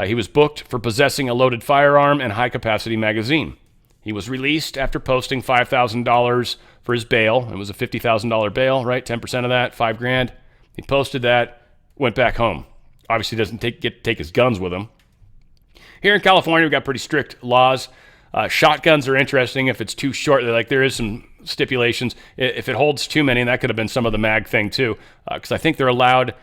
He was booked for possessing a loaded firearm and high-capacity magazine. He was released after posting $5,000 for his bail. It was a $50,000 bail, right? 10% of that, $5,000. He posted that, went back home. Obviously doesn't get to take his guns with him. Here in California, we've got pretty strict laws. Shotguns are interesting if it's too short. There is some stipulations. If it holds too many, and that could have been some of the mag thing too, because I think you're allowed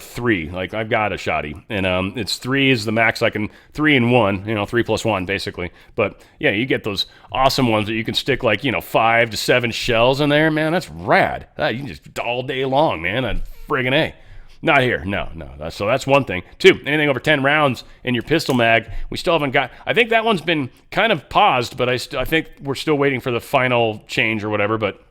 3. Like, I've got a shotty, and it's 3 is the max. I can 3 and 1, 3 plus 1 basically. But yeah, you get those awesome ones that you can stick 5 to 7 shells in there. Man, that's rad. You can just all day long, man. That's friggin' A. Not here. No. So that's one thing. 2, anything over 10 rounds in your pistol mag, we still haven't got. I think that one's been kind of paused, but I think we're still waiting for the final change or whatever, but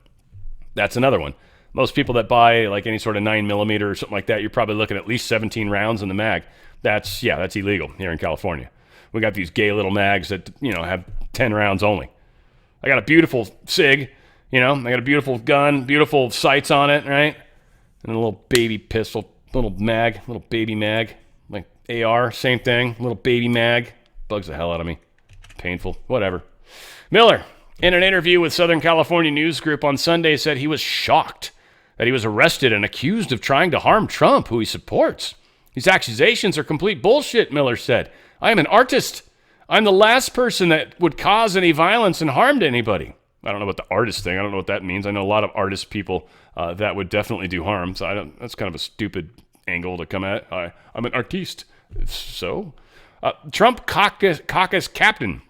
that's another one. Most people that buy any sort of 9mm or something like that, you're probably looking at least 17 rounds in the mag. That's illegal here in California. We got these gay little mags that, have 10 rounds only. I got a beautiful SIG, I got a beautiful gun, beautiful sights on it, right? And a little baby pistol. Little baby mag, like AR, same thing, little baby mag. Bugs the hell out of me. Painful, whatever. Miller, in an interview with Southern California News Group on Sunday, said he was shocked that he was arrested and accused of trying to harm Trump, who he supports. These accusations are complete bullshit, Miller said. I am an artist. I'm the last person that would cause any violence and harm to anybody. I don't know about the artist thing. I don't know what that means. I know a lot of artist people that would definitely do harm. So that's kind of a stupid angle to come at. I'm an artiste. So, Trump caucus captain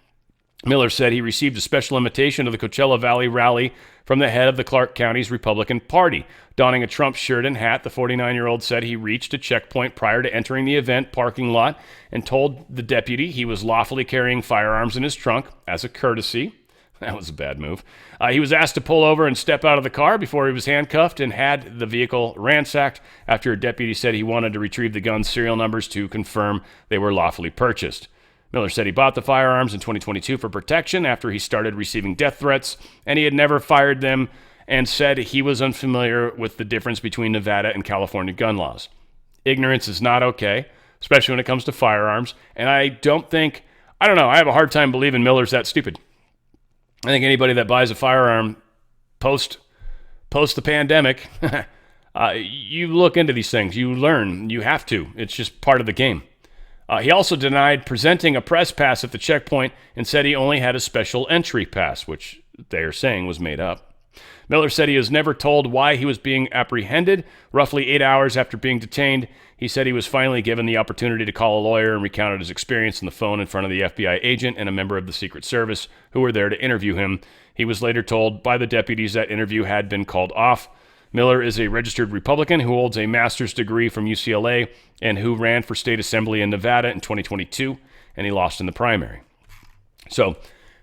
Miller said he received a special invitation to the Coachella Valley rally from the head of the Clark County's Republican Party. Donning a Trump shirt and hat, the 49-year-old said he reached a checkpoint prior to entering the event parking lot and told the deputy he was lawfully carrying firearms in his trunk as a courtesy. That was a bad move. He was asked to pull over and step out of the car before he was handcuffed and had the vehicle ransacked after a deputy said he wanted to retrieve the gun's serial numbers to confirm they were lawfully purchased. Miller said he bought the firearms in 2022 for protection after he started receiving death threats, and he had never fired them, and said he was unfamiliar with the difference between Nevada and California gun laws. Ignorance is not okay, especially when it comes to firearms, and I have a hard time believing Miller's that stupid. I think anybody that buys a firearm post the pandemic, you look into these things. You learn. You have to. It's just part of the game. He also denied presenting a press pass at the checkpoint and said he only had a special entry pass, which they are saying was made up. Miller said he was never told why he was being apprehended. Roughly 8 hours after being detained, he said he was finally given the opportunity to call a lawyer and recounted his experience on the phone in front of the FBI agent and a member of the Secret Service who were there to interview him. He was later told by the deputies that interview had been called off. Miller is a registered Republican who holds a master's degree from UCLA and who ran for state assembly in Nevada in 2022, and he lost in the primary. So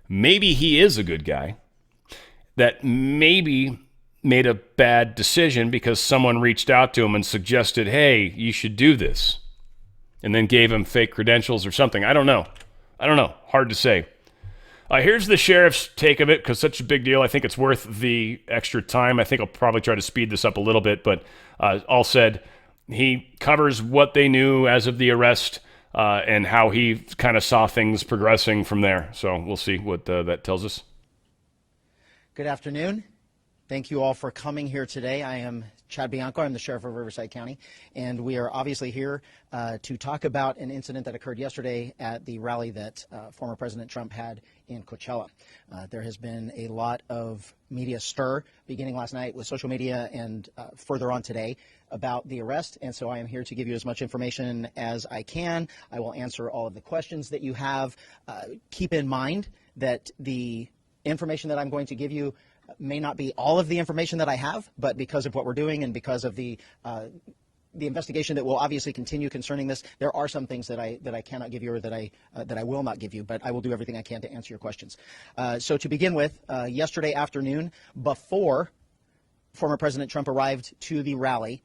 maybe he is a good guy that maybe made a bad decision because someone reached out to him and suggested, hey, you should do this, and then gave him fake credentials or something. I don't know. Hard to say. Here's the sheriff's take of it, because such a big deal. I think it's worth the extra time. I think I'll probably try to speed this up a little bit, but all said, he covers what they knew as of the arrest and how he kind of saw things progressing from there. So we'll see what that tells us. Good afternoon. Thank you all for coming here today. I am Chad Bianco. I'm the sheriff of Riverside County, and we are obviously here to talk about an incident that occurred yesterday at the rally that former President Trump had in Coachella. There has been a lot of media stir beginning last night with social media and further on today about the arrest, and so I am here to give you as much information as I can. I will answer all of the questions that you have. Keep in mind that the information that I'm going to give you may not be all of the information that I have, but because of what we're doing and because of the investigation that will obviously continue concerning this, there are some things that I cannot give you or that I will not give you, but I will do everything I can to answer your questions. So to begin with, yesterday afternoon, before former President Trump arrived to the rally,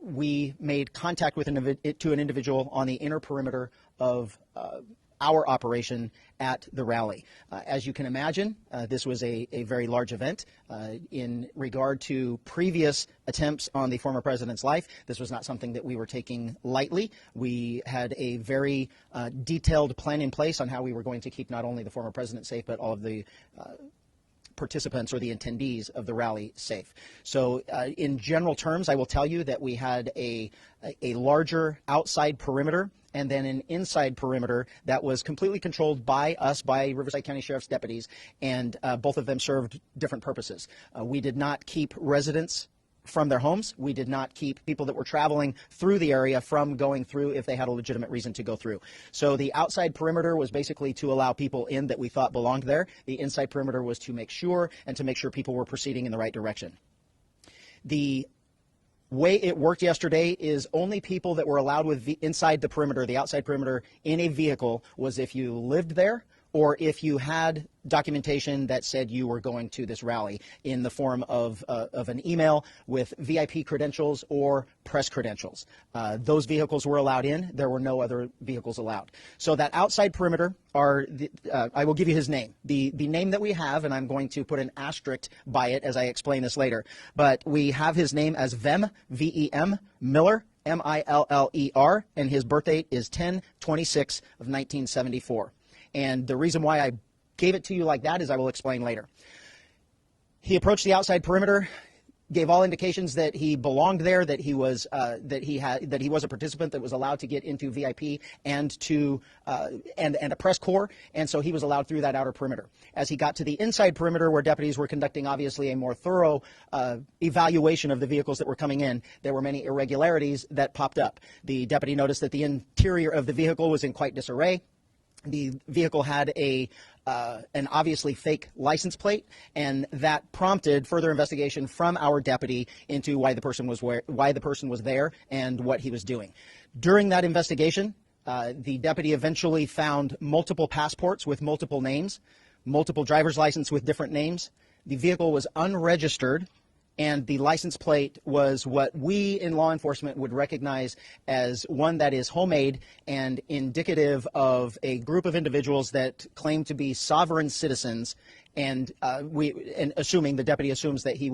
we made contact with an individual on the inner perimeter of our operation at the rally. As you can imagine, this was a very large event. In regard to previous attempts on the former president's life, this was not something that we were taking lightly. We had a very detailed plan in place on how we were going to keep not only the former president safe, but all of the participants or the attendees of the rally safe. So in general terms, I will tell you that we had a larger outside perimeter and then an inside perimeter that was completely controlled by us, by Riverside County Sheriff's deputies, and both of them served different purposes. We did not keep residents from their homes. We did not keep people that were traveling through the area from going through if they had a legitimate reason to go through. So the outside perimeter was basically to allow people in that we thought belonged there. The inside perimeter was to make sure people were proceeding in the right direction. The way it worked yesterday is only people that were allowed inside the perimeter, the outside perimeter, in a vehicle was if you lived there or if you had documentation that said you were going to this rally in the form of an email with VIP credentials or press credentials. Those vehicles were allowed in. There were no other vehicles allowed. So that outside perimeter I will give you his name. The name that we have, and I'm going to put an asterisk by it as I explain this later, but we have his name as Vem, V-E-M, Miller, M-I-L-L-E-R, and his birth date is 10/26 of 1974. And the reason why I gave it to you like that is I will explain later. He approached the outside perimeter, gave all indications that he belonged there, that he was a participant that was allowed to get into VIP and a press corps, and so he was allowed through that outer perimeter. As he got to the inside perimeter, where deputies were conducting obviously a more thorough evaluation of the vehicles that were coming in, there were many irregularities that popped up. The deputy noticed that the interior of the vehicle was in quite disarray. The vehicle had an obviously fake license plate, and that prompted further investigation from our deputy into why the person was there and what he was doing. During that investigation, the deputy eventually found multiple passports with multiple names, multiple driver's license with different names. The vehicle was unregistered, and the license plate was what we in law enforcement would recognize as one that is homemade and indicative of a group of individuals that claim to be sovereign citizens, and assuming the deputy assumes that he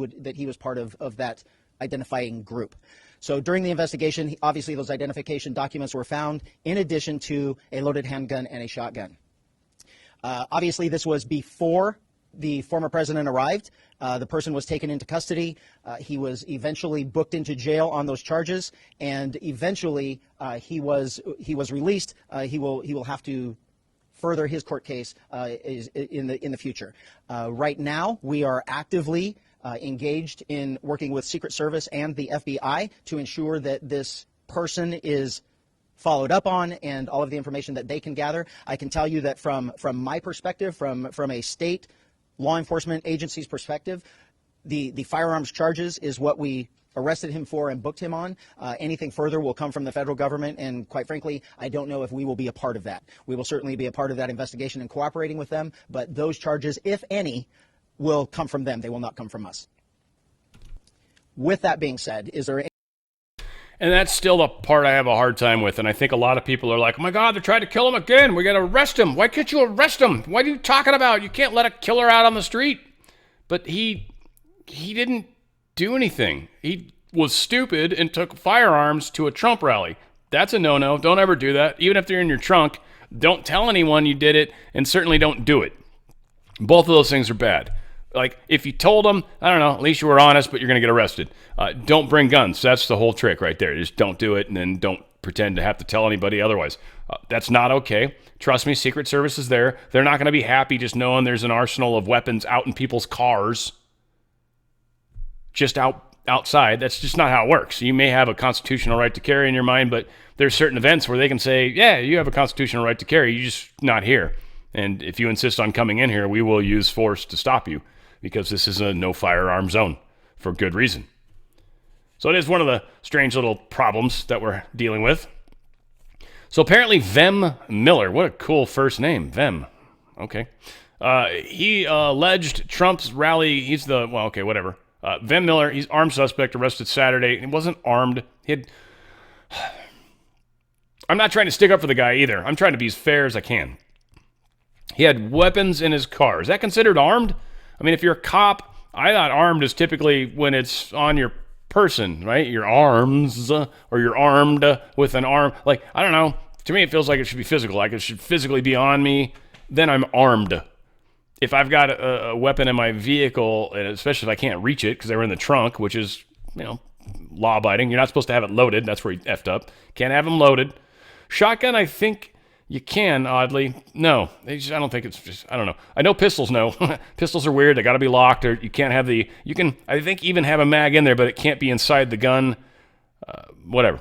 was part of that identifying group. So during the investigation, obviously those identification documents were found in addition to a loaded handgun and a shotgun. Obviously this was before the former president arrived. The person was taken into custody. He was eventually booked into jail on those charges, and eventually he was released. He will have to further his court case in the future. Right now, we are actively engaged in working with Secret Service and the FBI to ensure that this person is followed up on and all of the information that they can gather. I can tell you that from my perspective, from a state law enforcement agency's perspective, the firearms charges is what we arrested him for and booked him on. Anything further will come from the federal government, and quite frankly, I don't know if we will be a part of that. We will certainly be a part of that investigation and cooperating with them, but those charges, if any, will come from them. They will not come from us. With that being said, is there any... And that's still the part I have a hard time with. And I think a lot of people are like, oh my God, they're trying to kill him again. We got to arrest him. Why can't you arrest him? What are you talking about? You can't let a killer out on the street. But he didn't do anything. He was stupid and took firearms to a Trump rally. That's a no-no. Don't ever do that. Even if they're in your trunk, don't tell anyone you did it, and certainly don't do it. Both of those things are bad. Like, if you told them, I don't know, at least you were honest, but you're going to get arrested. Don't bring guns. That's the whole trick right there. Just don't do it, and then don't pretend to have to tell anybody otherwise. That's not okay. Trust me, Secret Service is there. They're not going to be happy just knowing there's an arsenal of weapons out in people's cars, just outside. That's just not how it works. You may have a constitutional right to carry in your mind, but there's certain events where they can say, yeah, you have a constitutional right to carry, you're just not here. And if you insist on coming in here, we will use force to stop you, because this is a no firearm zone for good reason. So it is one of the strange little problems that we're dealing with. So apparently Vem Miller, what a cool first name, Vem. Okay. He alleged Trump's rally, whatever. Vem Miller, he's armed suspect, arrested Saturday. He wasn't armed. I'm not trying to stick up for the guy either. I'm trying to be as fair as I can. He had weapons in his car. Is that considered armed? I mean, if you're a cop, I thought armed is typically when it's on your person, right? Your arms, or you're armed with an arm. Like, I don't know. To me, it feels like it should be physical. Like, it should physically be on me. Then I'm armed. If I've got a weapon in my vehicle, and especially if I can't reach it because they were in the trunk, which is, law-abiding. You're not supposed to have it loaded. That's where you effed up. Can't have them loaded. Shotgun, I think you can, oddly. No, I don't think it's just, I don't know. I know pistols, no. Pistols are weird. They got to be locked, or you can't have you can, I think, even have a mag in there, but it can't be inside the gun. Whatever.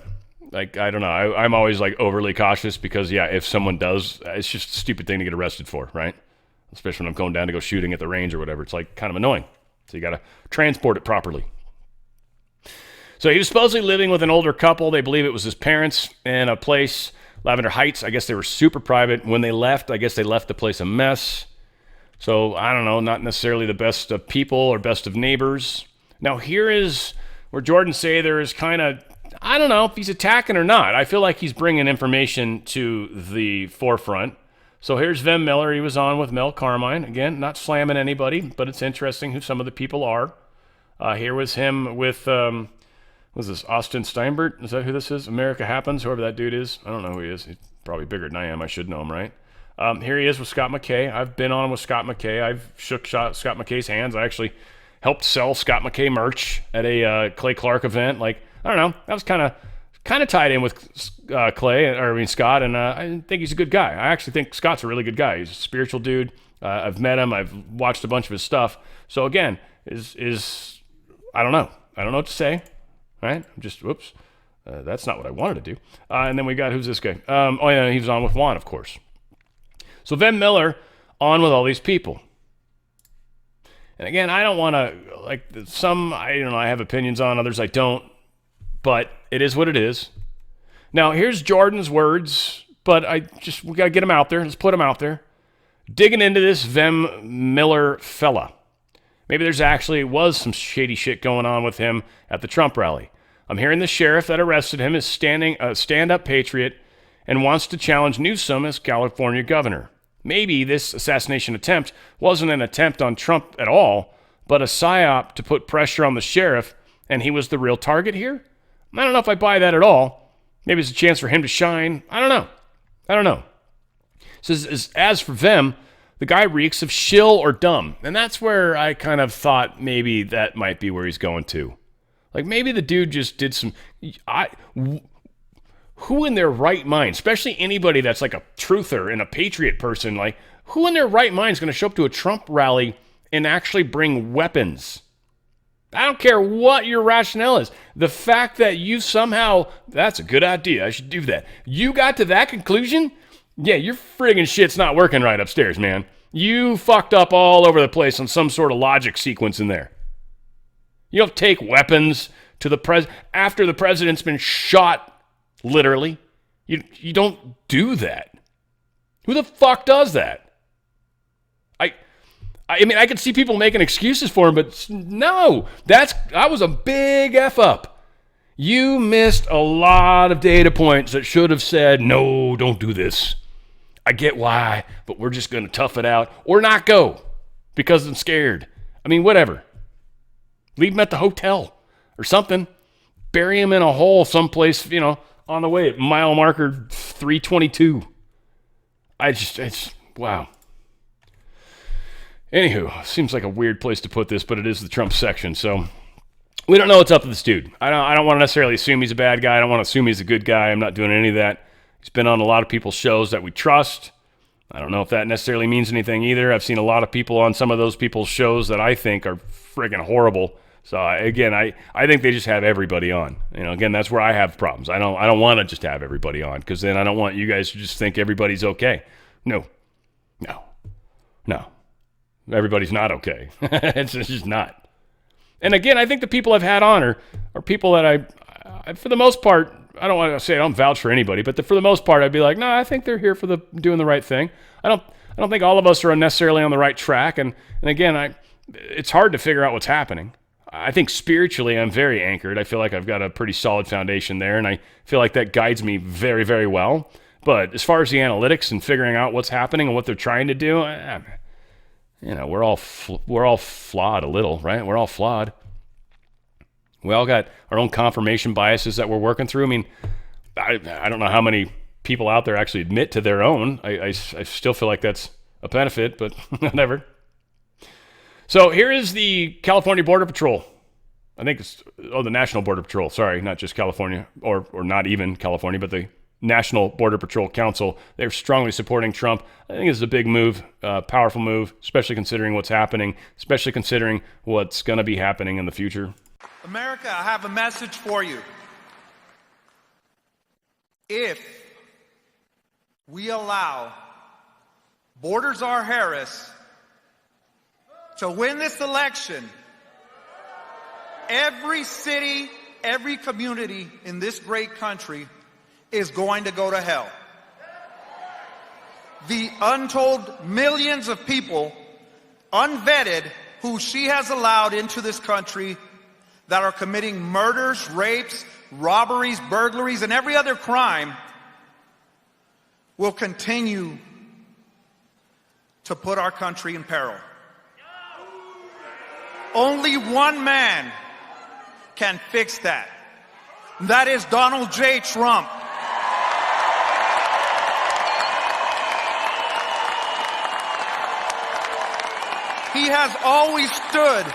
Like, I don't know. I'm always, like, overly cautious because, yeah, if someone does, it's just a stupid thing to get arrested for, right? Especially when I'm going down to go shooting at the range or whatever. It's, like, kind of annoying. So you got to transport it properly. So he was supposedly living with an older couple. They believe it was his parents in a place, Lavender Heights. I guess they were super private. When they left, I guess they left the place a mess. So, I don't know, not necessarily the best of people or best of neighbors. Now, here is where Jordan Sather is kind of, I don't know if he's attacking or not. I feel like he's bringing information to the forefront. So here's Vem Miller. He was on with Mel Carmine. Again, not slamming anybody, but it's interesting who some of the people are. Here was him with, was this Austin Steinbert? Is that who this is? America Happens, whoever that dude is. I don't know who he is. He's probably bigger than I am. I should know him, right? Here he is with Scott McKay. I've been on with Scott McKay. I've shook Scott McKay's hands. I actually helped sell Scott McKay merch at a Clay Clark event. Like, I don't know. That was kind of tied in with Scott, and I think he's a good guy. I actually think Scott's a really good guy. He's a spiritual dude. I've met him. I've watched a bunch of his stuff. So again, I don't know. I don't know what to say. Right? Whoops. That's not what I wanted to do. And then we got, who's this guy? He was on with Juan, of course. So Vem Miller on with all these people. And again, I don't want to, like, I have opinions on, others I don't. But it is what it is. Now, here's Jordan's words, but we got to get them out there. Let's put them out there. Digging into this Vem Miller fella. Maybe there's actually was some shady shit going on with him at the Trump rally. I'm hearing the sheriff that arrested him is a stand-up patriot and wants to challenge Newsom as California governor. Maybe this assassination attempt wasn't an attempt on Trump at all, but a psyop to put pressure on the sheriff, and he was the real target here? I don't know if I buy that at all. Maybe it's a chance for him to shine. I don't know. Says, as for them, the guy reeks of shill or dumb. And that's where I kind of thought maybe that might be where he's going to. Like, maybe the dude just did some... Who in their right mind, especially anybody that's like a truther and a patriot person, like, who in their right mind is going to show up to a Trump rally and actually bring weapons? I don't care what your rationale is. The fact that you somehow, that's a good idea, I should do that. You got to that conclusion? Yeah, your friggin' shit's not working right upstairs, man. You fucked up all over the place on some sort of logic sequence in there. You don't take weapons to the after the president's been shot, literally. You don't do that. Who the fuck does that? I mean, I could see people making excuses for him, but no, that was a big F up. You missed a lot of data points that should have said, no, don't do this. I get why, but we're just going to tough it out or not go because I'm scared. I mean, whatever. Leave him at the hotel or something. Bury him in a hole someplace, on the way at mile marker 322. It's wow. Anywho, seems like a weird place to put this, but it is the Trump section, so we don't know what's up with this dude. I don't want to necessarily assume he's a bad guy. I don't want to assume he's a good guy. I'm not doing any of that. He's been on a lot of people's shows that we trust. I don't know if that necessarily means anything either. I've seen a lot of people on some of those people's shows that I think are friggin' horrible. So again, I think they just have everybody on. Again, that's where I have problems. I don't want to just have everybody on, because then I don't want you guys to just think everybody's okay. No. Everybody's not okay. It's just not. And again, I think the people I've had on are people that I for the most part, I don't want to say I don't vouch for anybody, but for the most part, I'd be like, no, I think they're here for doing the right thing. I don't think all of us are necessarily on the right track. And again, it's hard to figure out what's happening. I think spiritually, I'm very anchored. I feel like I've got a pretty solid foundation there, and I feel like that guides me very, very well. But as far as the analytics and figuring out what's happening and what they're trying to do, we're all flawed a little, right? We're all flawed. We all got our own confirmation biases that we're working through. I mean, I don't know how many people out there actually admit to their own. I still feel like that's a benefit, but whatever. So here is the California Border Patrol. I think it's, the National Border Patrol. Sorry, not just California, or not even California, but the National Border Patrol Council. They're strongly supporting Trump. I think it's a big move, powerful move, especially considering what's happening, especially considering what's going to be happening in the future. America, I have a message for you. If we allow Borders R. Harris to win this election, every city, every community in this great country is going to go to hell. The untold millions of people, unvetted, who she has allowed into this country that are committing murders, rapes, robberies, burglaries, and every other crime will continue to put our country in peril. Only one man can fix that. That is Donald J. Trump. He has always stood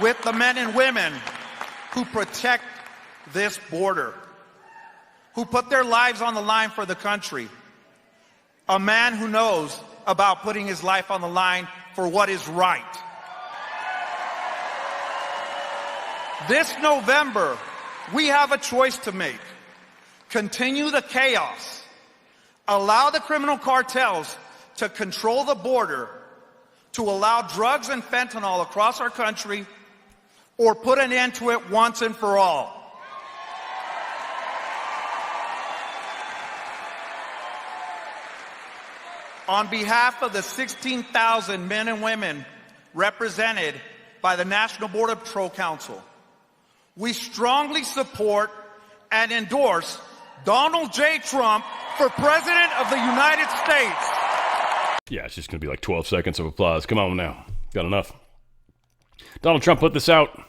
with the men and women who protect this border, who put their lives on the line for the country. A man who knows about putting his life on the line for what is right. This November, we have a choice to make. Continue the chaos, allow the criminal cartels to control the border, to allow drugs and fentanyl across our country, or put an end to it once and for all. On behalf of the 16,000 men and women represented by the National Border Patrol Council, we strongly support and endorse Donald J. Trump for President of the United States. Yeah, it's just going to be like 12 seconds of applause. Come on now. Got enough. Donald Trump put this out.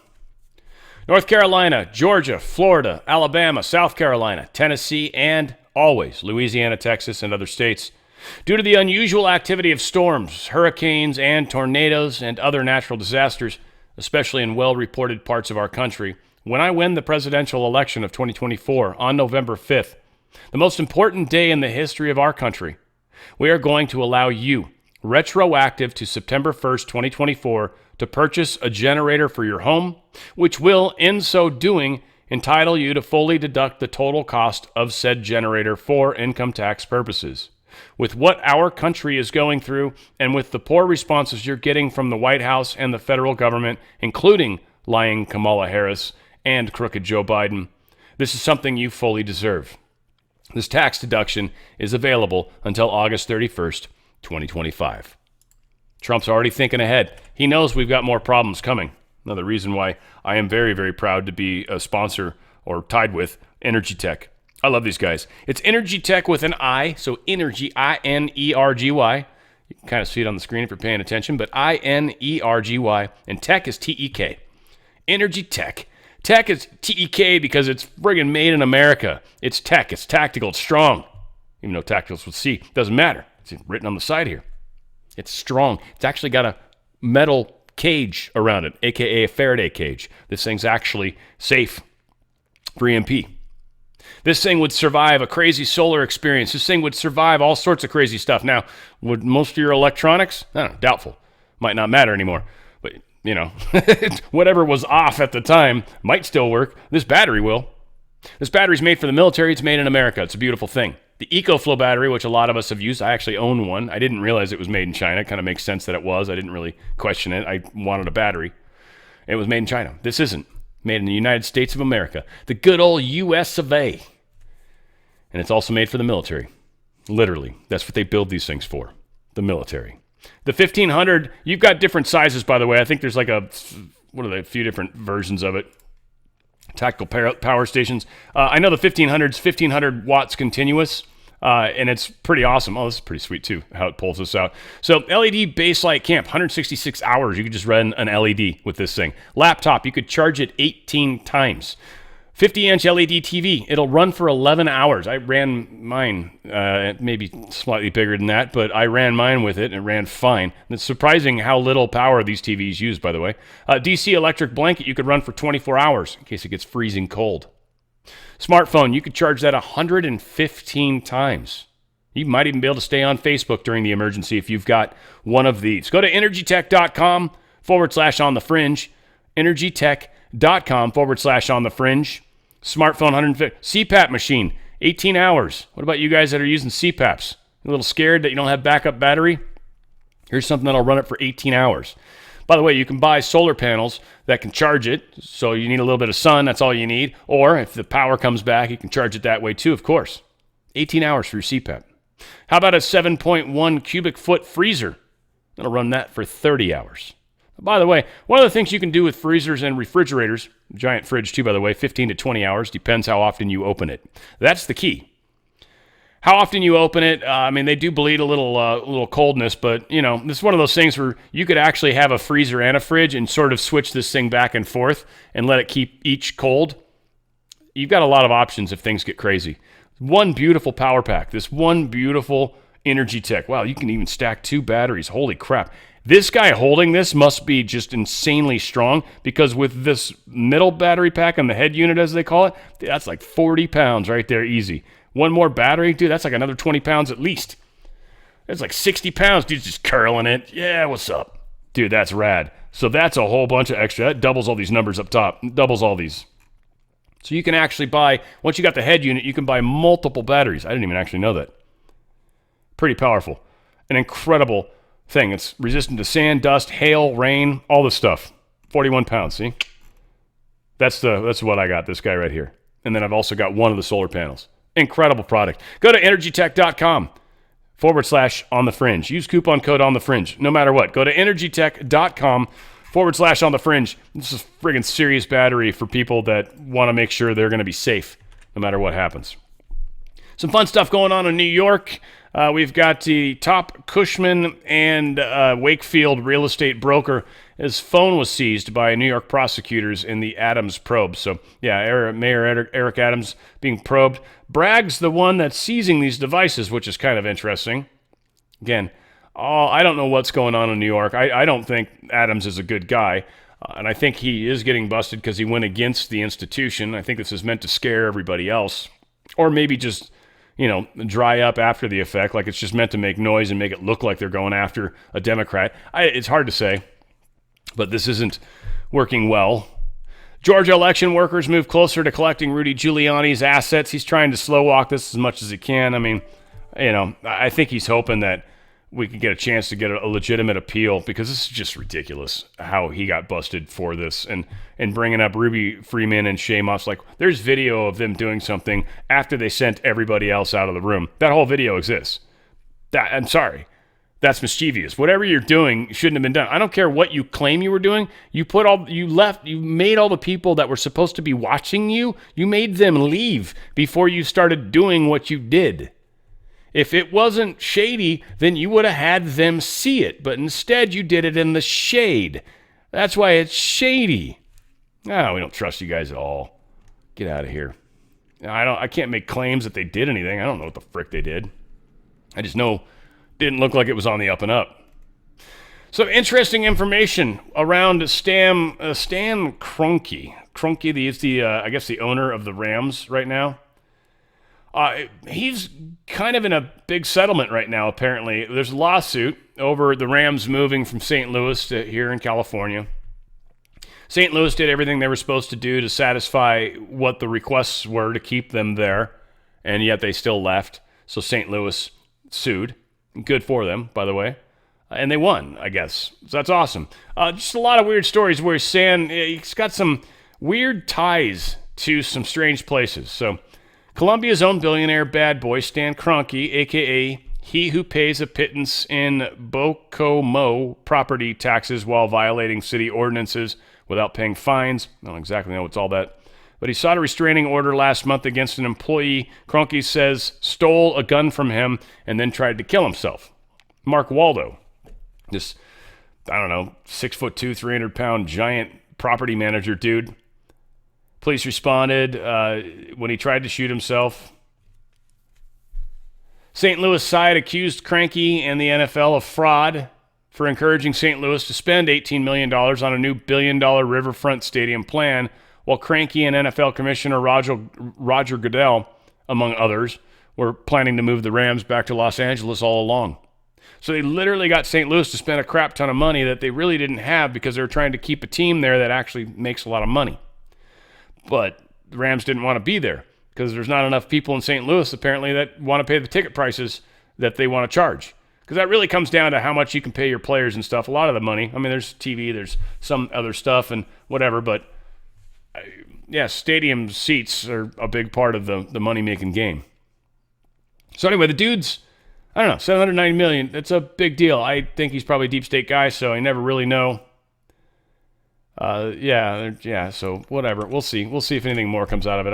North Carolina, Georgia, Florida, Alabama, South Carolina, Tennessee, and always Louisiana, Texas, and other states. Due to the unusual activity of storms, hurricanes, and tornadoes and other natural disasters, especially in well-reported parts of our country, when I win the presidential election of 2024 on November 5th, the most important day in the history of our country, we are going to allow you, retroactive to September 1st, 2024, to purchase a generator for your home, which will, in so doing, entitle you to fully deduct the total cost of said generator for income tax purposes. With what our country is going through, and with the poor responses you're getting from the White House and the federal government, including lying Kamala Harris and crooked Joe Biden, this is something you fully deserve. This tax deduction is available until August 31st, 2025. Trump's already thinking ahead. He knows we've got more problems coming. Another reason why I am very, very proud to be a sponsor or tied with Energy Tech. I love these guys. It's Energy Tech with an I, so Energy, I-N-E-R-G-Y. You can kind of see it on the screen if you're paying attention, but I-N-E-R-G-Y, and Tech is T-E-K. Energy Tech. Tech is T-E-K because it's friggin' made in America. It's tech. It's tactical. It's strong. Even though tactical's with C. Doesn't matter. It's written on the side here. It's strong. It's actually got a metal cage around it, aka a Faraday cage. This thing's actually safe for EMP. This thing would survive a crazy solar experience. This thing would survive all sorts of crazy stuff. Now, would most of your electronics? I don't know, doubtful. Might not matter anymore. But, you know, whatever was off at the time might still work. This battery will. This battery's made for the military. It's made in America. It's a beautiful thing. The EcoFlow battery, which a lot of us have used, I actually own one. I didn't realize it was made in China. It kind of makes sense that it was. I didn't really question it. I wanted a battery. It was made in China. This isn't. Made in the United States of America. The good old US of A. And it's also made for the military. Literally. That's what they build these things for. The military. The 1500, you've got different sizes, by the way. I think there's like a few different versions of it. Tactical power stations. I know the 1500's 1500 watts continuous, and it's pretty awesome. Oh, this is pretty sweet too, how it pulls this out. So LED base light camp, 166 hours. You could just run an LED with this thing. Laptop, you could charge it 18 times. 50-inch LED TV, it'll run for 11 hours. I ran mine, maybe slightly bigger than that, but I ran mine with it and it ran fine. And it's surprising how little power these TVs use, by the way. DC electric blanket, you could run for 24 hours in case it gets freezing cold. Smartphone, you could charge that 115 times. You might even be able to stay on Facebook during the emergency if you've got one of these. Go to energytech.com/on the fringe. energytech.com/on the fringe. Smartphone 150. CPAP machine, 18 hours. What about you guys that are using CPAPs? A little scared that you don't have backup battery? Here's something that'll run it for 18 hours. By the way, you can buy solar panels that can charge it. So you need a little bit of sun. That's all you need. Or if the power comes back, you can charge it that way too, of course. 18 hours for your CPAP. How about a 7.1 cubic foot freezer? That'll run that for 30 hours. By the way, one of the things you can do with freezers and refrigerators, giant fridge too, by the way, 15 to 20 hours, depends how often you open it. That's the key. How often you open it, they do bleed a little coldness, but, you know, this is one of those things where you could actually have a freezer and a fridge and sort of switch this thing back and forth and let it keep each cold. You've got a lot of options if things get crazy. One beautiful power pack, this one beautiful Energy Tech. Wow, you can even stack 2 batteries. Holy crap. This guy holding this must be just insanely strong because with this middle battery pack and the head unit, as they call it, that's like 40 pounds right there, easy. One more battery, dude, that's like another 20 pounds at least. That's like 60 pounds, dude's just curling it. Yeah, what's up? Dude, that's rad. So that's a whole bunch of extra. That doubles all these numbers up top. Doubles all these. So you can actually buy, once you got the head unit, you can buy multiple batteries. I didn't even actually know that. Pretty powerful. An incredible thing. It's resistant to sand, dust, hail, rain, all this stuff. 41 pounds, see? That's what I got, this guy right here. And then I've also got one of the solar panels. Incredible product. Go to energytech.com/on the fringe. Use coupon code on the fringe, no matter what. Go to energytech.com/on the fringe. This is a friggin' serious battery for people that want to make sure they're going to be safe no matter what happens. Some fun stuff going on in New York. We've got the top Cushman and Wakefield real estate broker. His phone was seized by New York prosecutors in the Adams probe. So, yeah, Mayor Eric Adams being probed. Bragg's the one that's seizing these devices, which is kind of interesting. Again, I don't know what's going on in New York. I don't think Adams is a good guy. And I think he is getting busted because he went against the institution. I think this is meant to scare everybody else. Or maybe just, dry up after the effect, like it's just meant to make noise and make it look like they're going after a Democrat. It's hard to say, but this isn't working well. Georgia election workers move closer to collecting Rudy Giuliani's assets. He's trying to slow walk this as much as he can. I think he's hoping that we could get a chance to get a legitimate appeal because this is just ridiculous how he got busted for this and bringing up Ruby Freeman and Shay Moss. Like, there's video of them doing something after they sent everybody else out of the room. That whole video exists. I'm sorry. That's mischievous. Whatever you're doing shouldn't have been done. I don't care what you claim you were doing. You made all the people that were supposed to be watching you, you made them leave before you started doing what you did. If it wasn't shady, then you would have had them see it. But instead, you did it in the shade. That's why it's shady. No, we don't trust you guys at all. Get out of here. I can't make claims that they did anything. I don't know what the frick they did. I just know it didn't look like it was on the up and up. Some interesting information around Stan Kroenke. Kroenke is the I guess the owner of the Rams right now. He's kind of in a big settlement right now, apparently. There's a lawsuit over the Rams moving from St. Louis to here in California. St. Louis did everything they were supposed to do to satisfy what the requests were to keep them there, and yet they still left. So St. Louis sued. Good for them, by the way. And they won, I guess. So that's awesome. Just a lot of weird stories where he's got some weird ties to some strange places. So Colombia's own billionaire bad boy, Stan Kroenke, a.k.a. he who pays a pittance in Bocomo property taxes while violating city ordinances without paying fines. I don't exactly know what's all that. But he sought a restraining order last month against an employee Kroenke says stole a gun from him and then tried to kill himself. Mark Waldo, this, 6'2", 300-pound giant property manager dude. Police responded when he tried to shoot himself. St. Louis side accused Kroenke and the NFL of fraud for encouraging St. Louis to spend $18 million on a new billion-dollar riverfront stadium plan, while Kroenke and NFL Commissioner Roger Goodell, among others, were planning to move the Rams back to Los Angeles all along. So they literally got St. Louis to spend a crap ton of money that they really didn't have because they were trying to keep a team there that actually makes a lot of money. But the Rams didn't want to be there because there's not enough people in St. Louis, apparently, that want to pay the ticket prices that they want to charge. Because that really comes down to how much you can pay your players and stuff. A lot of the money, there's TV, there's some other stuff and whatever, but yeah, stadium seats are a big part of the money-making game. So anyway, the dude's, $790 million. That's a big deal. I think he's probably a deep state guy, so I never really know. So whatever. We'll see. We'll see if anything more comes out of it.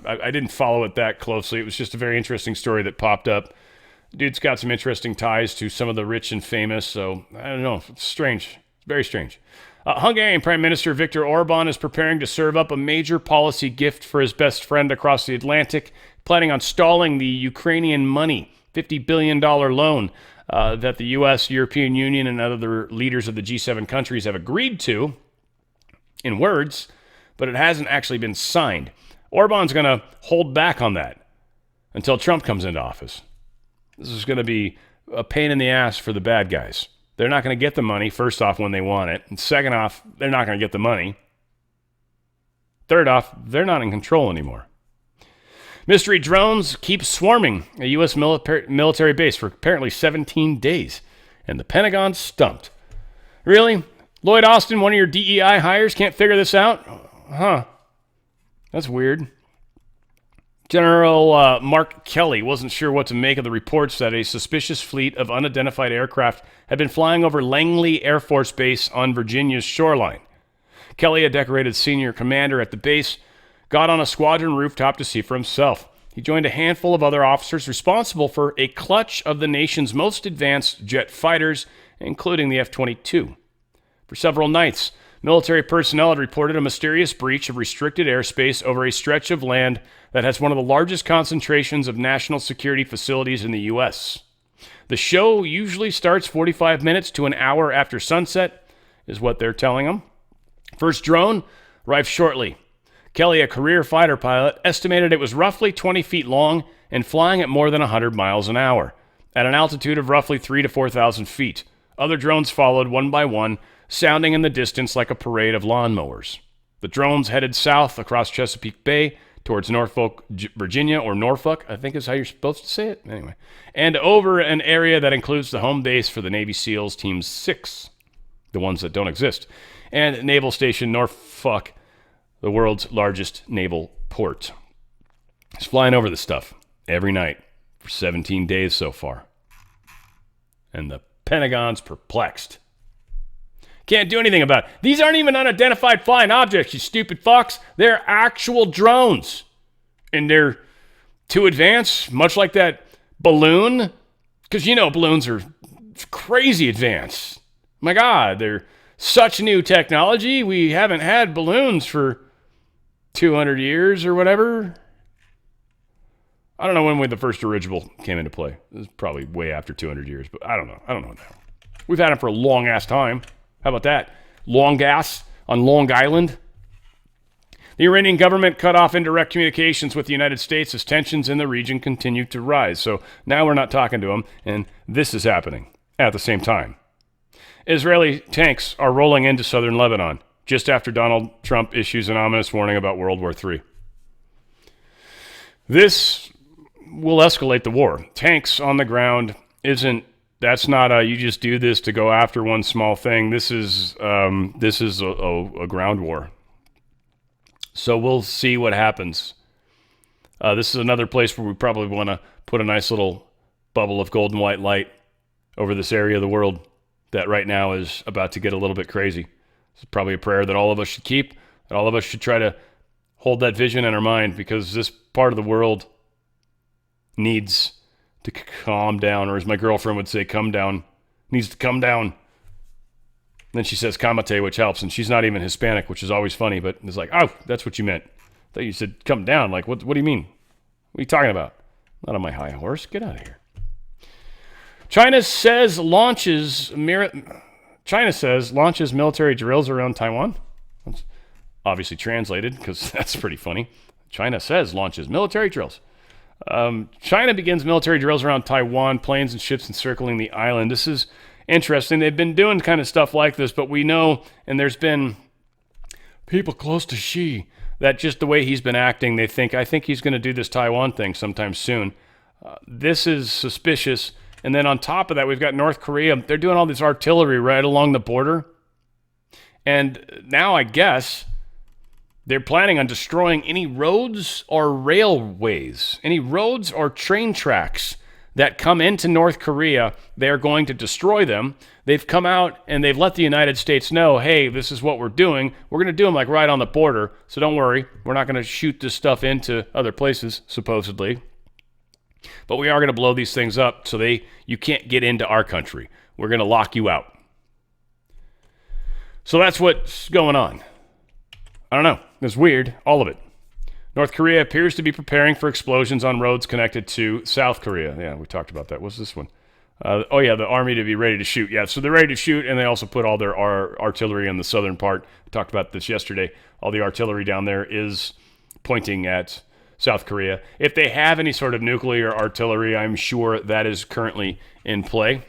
I didn't follow it that closely. It was just a very interesting story that popped up. Dude's got some interesting ties to some of the rich and famous, so I don't know. It's strange. It's very strange. Hungarian Prime Minister Viktor Orban is preparing to serve up a major policy gift for his best friend across the Atlantic, planning on stalling the Ukrainian money, $50 billion loan that the U.S., European Union, and other leaders of the G7 countries have agreed to in words, but it hasn't actually been signed. Orban's going to hold back on that until Trump comes into office. This is going to be a pain in the ass for the bad guys. They're not going to get the money, first off, when they want it. And second off, they're not going to get the money. Third off, they're not in control anymore. Mystery drones keep swarming a U.S. military base for apparently 17 days. And the Pentagon's stumped. Really? Lloyd Austin, one of your DEI hires, can't figure this out? Huh. That's weird. General Mark Kelly wasn't sure what to make of the reports that a suspicious fleet of unidentified aircraft had been flying over Langley Air Force Base on Virginia's shoreline. Kelly, a decorated senior commander at the base, got on a squadron rooftop to see for himself. He joined a handful of other officers responsible for a clutch of the nation's most advanced jet fighters, including the F-22. For several nights, military personnel had reported a mysterious breach of restricted airspace over a stretch of land that has one of the largest concentrations of national security facilities in the U.S. The show usually starts 45 minutes to an hour after sunset, is what they're telling them. First drone arrived shortly. Kelly, a career fighter pilot, estimated it was roughly 20 feet long and flying at more than 100 miles an hour, at an altitude of roughly 3,000 to 4,000 feet. Other drones followed one by one, sounding in the distance like a parade of lawnmowers. The drones headed south across Chesapeake Bay towards Norfolk, Virginia, or Norfolk, I think is how you're supposed to say it. Anyway, and over an area that includes the home base for the Navy SEALs Team 6, the ones that don't exist, and Naval Station Norfolk, the world's largest naval port. He's flying over this stuff every night for 17 days so far. And the Pentagon's perplexed. Can't do anything about it. These aren't even unidentified flying objects, you stupid fucks. They're actual drones. And they're too advanced, much like that balloon. Because balloons are crazy advanced. My God, they're such new technology. We haven't had balloons for 200 years or whatever. I don't know when the first dirigible came into play. It was probably way after 200 years, but I don't know. I don't know now. We've had them for a long-ass time. How about that? Long gas on Long Island. The Iranian government cut off indirect communications with the United States as tensions in the region continue to rise. So now we're not talking to them, and this is happening at the same time. Israeli tanks are rolling into southern Lebanon just after Donald Trump issues an ominous warning about World War III. This will escalate the war. Tanks on the ground that's not you just do this to go after one small thing. This is a ground war. So we'll see what happens. This is another place where we probably want to put a nice little bubble of golden white light over this area of the world that right now is about to get a little bit crazy. It's probably a prayer that all of us should keep, that all of us should try to hold that vision in our mind, because this part of the world needs to calm down, or as my girlfriend would say, come down. Needs to come down. Then she says "kamate," which helps, and she's not even Hispanic, which is always funny, but it's like, oh, that's what you meant. I thought you said come down. Like, what do you mean? What are you talking about? Not on my high horse. Get out of here. China says launches military drills around Taiwan. That's obviously translated, because that's pretty funny. China says launches military drills. China begins military drills around Taiwan, planes and ships encircling the island. This is interesting. They've been doing kind of stuff like this, but we know, and there's been people close to Xi, that just the way he's been acting, I think he's going to do this Taiwan thing sometime soon. This is suspicious. And then on top of that, we've got North Korea. They're doing all this artillery right along the border. And now I guess they're planning on destroying any roads or railways, any roads or train tracks that come into North Korea. They're going to destroy them. They've come out and they've let the United States know, hey, this is what we're doing. We're going to do them like right on the border. So don't worry. We're not going to shoot this stuff into other places, supposedly. But we are going to blow these things up so you can't get into our country. We're going to lock you out. So that's what's going on. I don't know. It's weird, all of it. North Korea appears to be preparing for explosions on roads connected to South Korea. Yeah, we talked about that. What's this one? The army to be ready to shoot. Yeah, so they're ready to shoot, and they also put all their artillery in the southern part. We talked about this yesterday. All the artillery down there is pointing at South Korea. If they have any sort of nuclear artillery, I'm sure that is currently in play.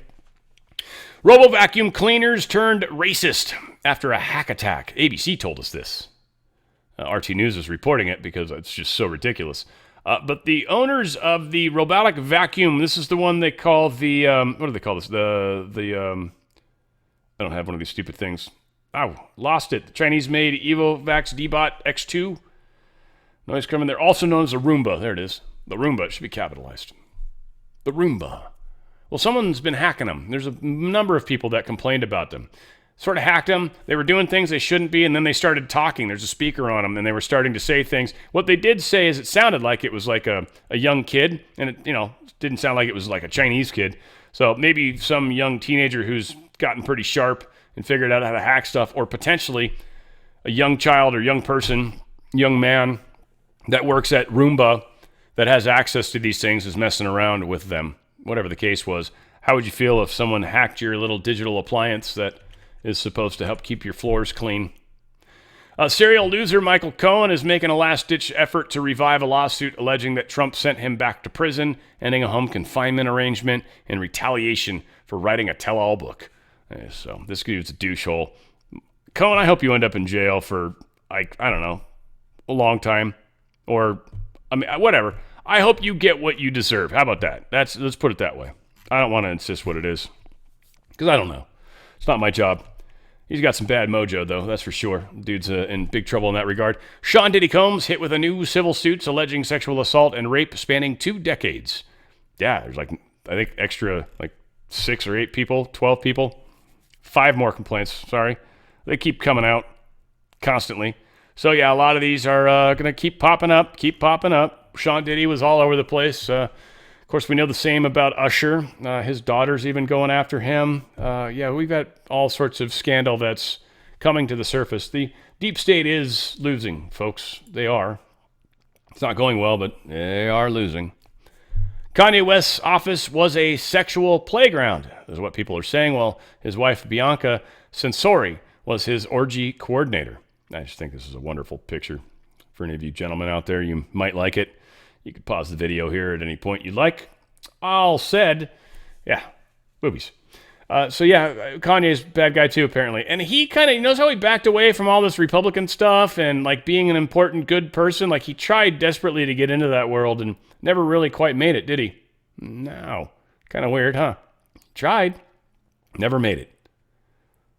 Robo-vacuum cleaners turned racist after a hack attack. ABC told us this. RT News is reporting it because it's just so ridiculous. But the owners of the robotic vacuum, this is the one they call the, what do they call this? I don't have one of these stupid things. Oh, lost it. The Chinese-made EvoVax Dbot X2. Noise coming there. Also known as the Roomba. There it is. The Roomba. It should be capitalized. The Roomba. Well, someone's been hacking them. There's a number of people that complained about them. Sort of hacked them. They were doing things they shouldn't be, and then they started talking. There's a speaker on them, and they were starting to say things. What they did say is it sounded like it was like a young kid, and it didn't sound like it was like a Chinese kid. So maybe some young teenager who's gotten pretty sharp and figured out how to hack stuff, or potentially a young child or young person, young man that works at Roomba that has access to these things is messing around with them. Whatever the case was. How would you feel if someone hacked your little digital appliance that is supposed to help keep your floors clean? Serial loser Michael Cohen is making a last-ditch effort to revive a lawsuit alleging that Trump sent him back to prison, ending a home confinement arrangement in retaliation for writing a tell-all book. So this dude's a douchehole. Cohen, I hope you end up in jail for, I don't know, a long time. Or, whatever. I hope you get what you deserve. How about that? Let's put it that way. I don't want to insist what it is, because I don't know. It's not my job. He's got some bad mojo, though, that's for sure. Dude's in big trouble in that regard. Sean Diddy Combs hit with a new civil suits alleging sexual assault and rape spanning 2 decades. Yeah, there's I think extra 6 or 8 people, 12 people. 5 more complaints, sorry. They keep coming out constantly. So yeah, a lot of these are going to keep popping up. Sean Diddy was all over the place. Of course, we know the same about Usher. His daughter's even going after him. We've got all sorts of scandal that's coming to the surface. The deep state is losing, folks. They are. It's not going well, but they are losing. Kanye West's office was a sexual playground, is what people are saying, while his wife, Bianca Censori, was his orgy coordinator. I just think this is a wonderful picture. For any of you gentlemen out there, you might like it. You can pause the video here at any point you'd like. All said, yeah, boobies. Kanye's a bad guy too, apparently. And he kind of knows how he backed away from all this Republican stuff and like being an important, good person. Like he tried desperately to get into that world and never really quite made it, did he? No. Kind of weird, huh? Tried. Never made it.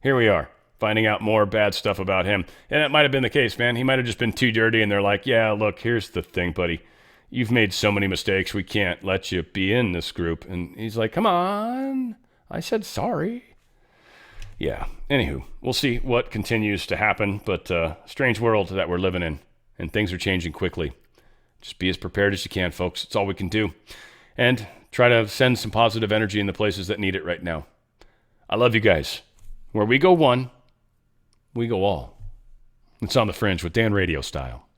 Here we are, finding out more bad stuff about him. And that might have been the case, man. He might have just been too dirty and they're like, yeah, look, here's the thing, buddy. You've made so many mistakes, we can't let you be in this group. And he's like, come on. I said sorry. Yeah, anywho, we'll see what continues to happen, but strange world that we're living in, and things are changing quickly. Just be as prepared as you can, folks. It's all we can do. And try to send some positive energy in the places that need it right now. I love you guys. Where we go one, we go all. It's on the Fringe with Dan Radio Style.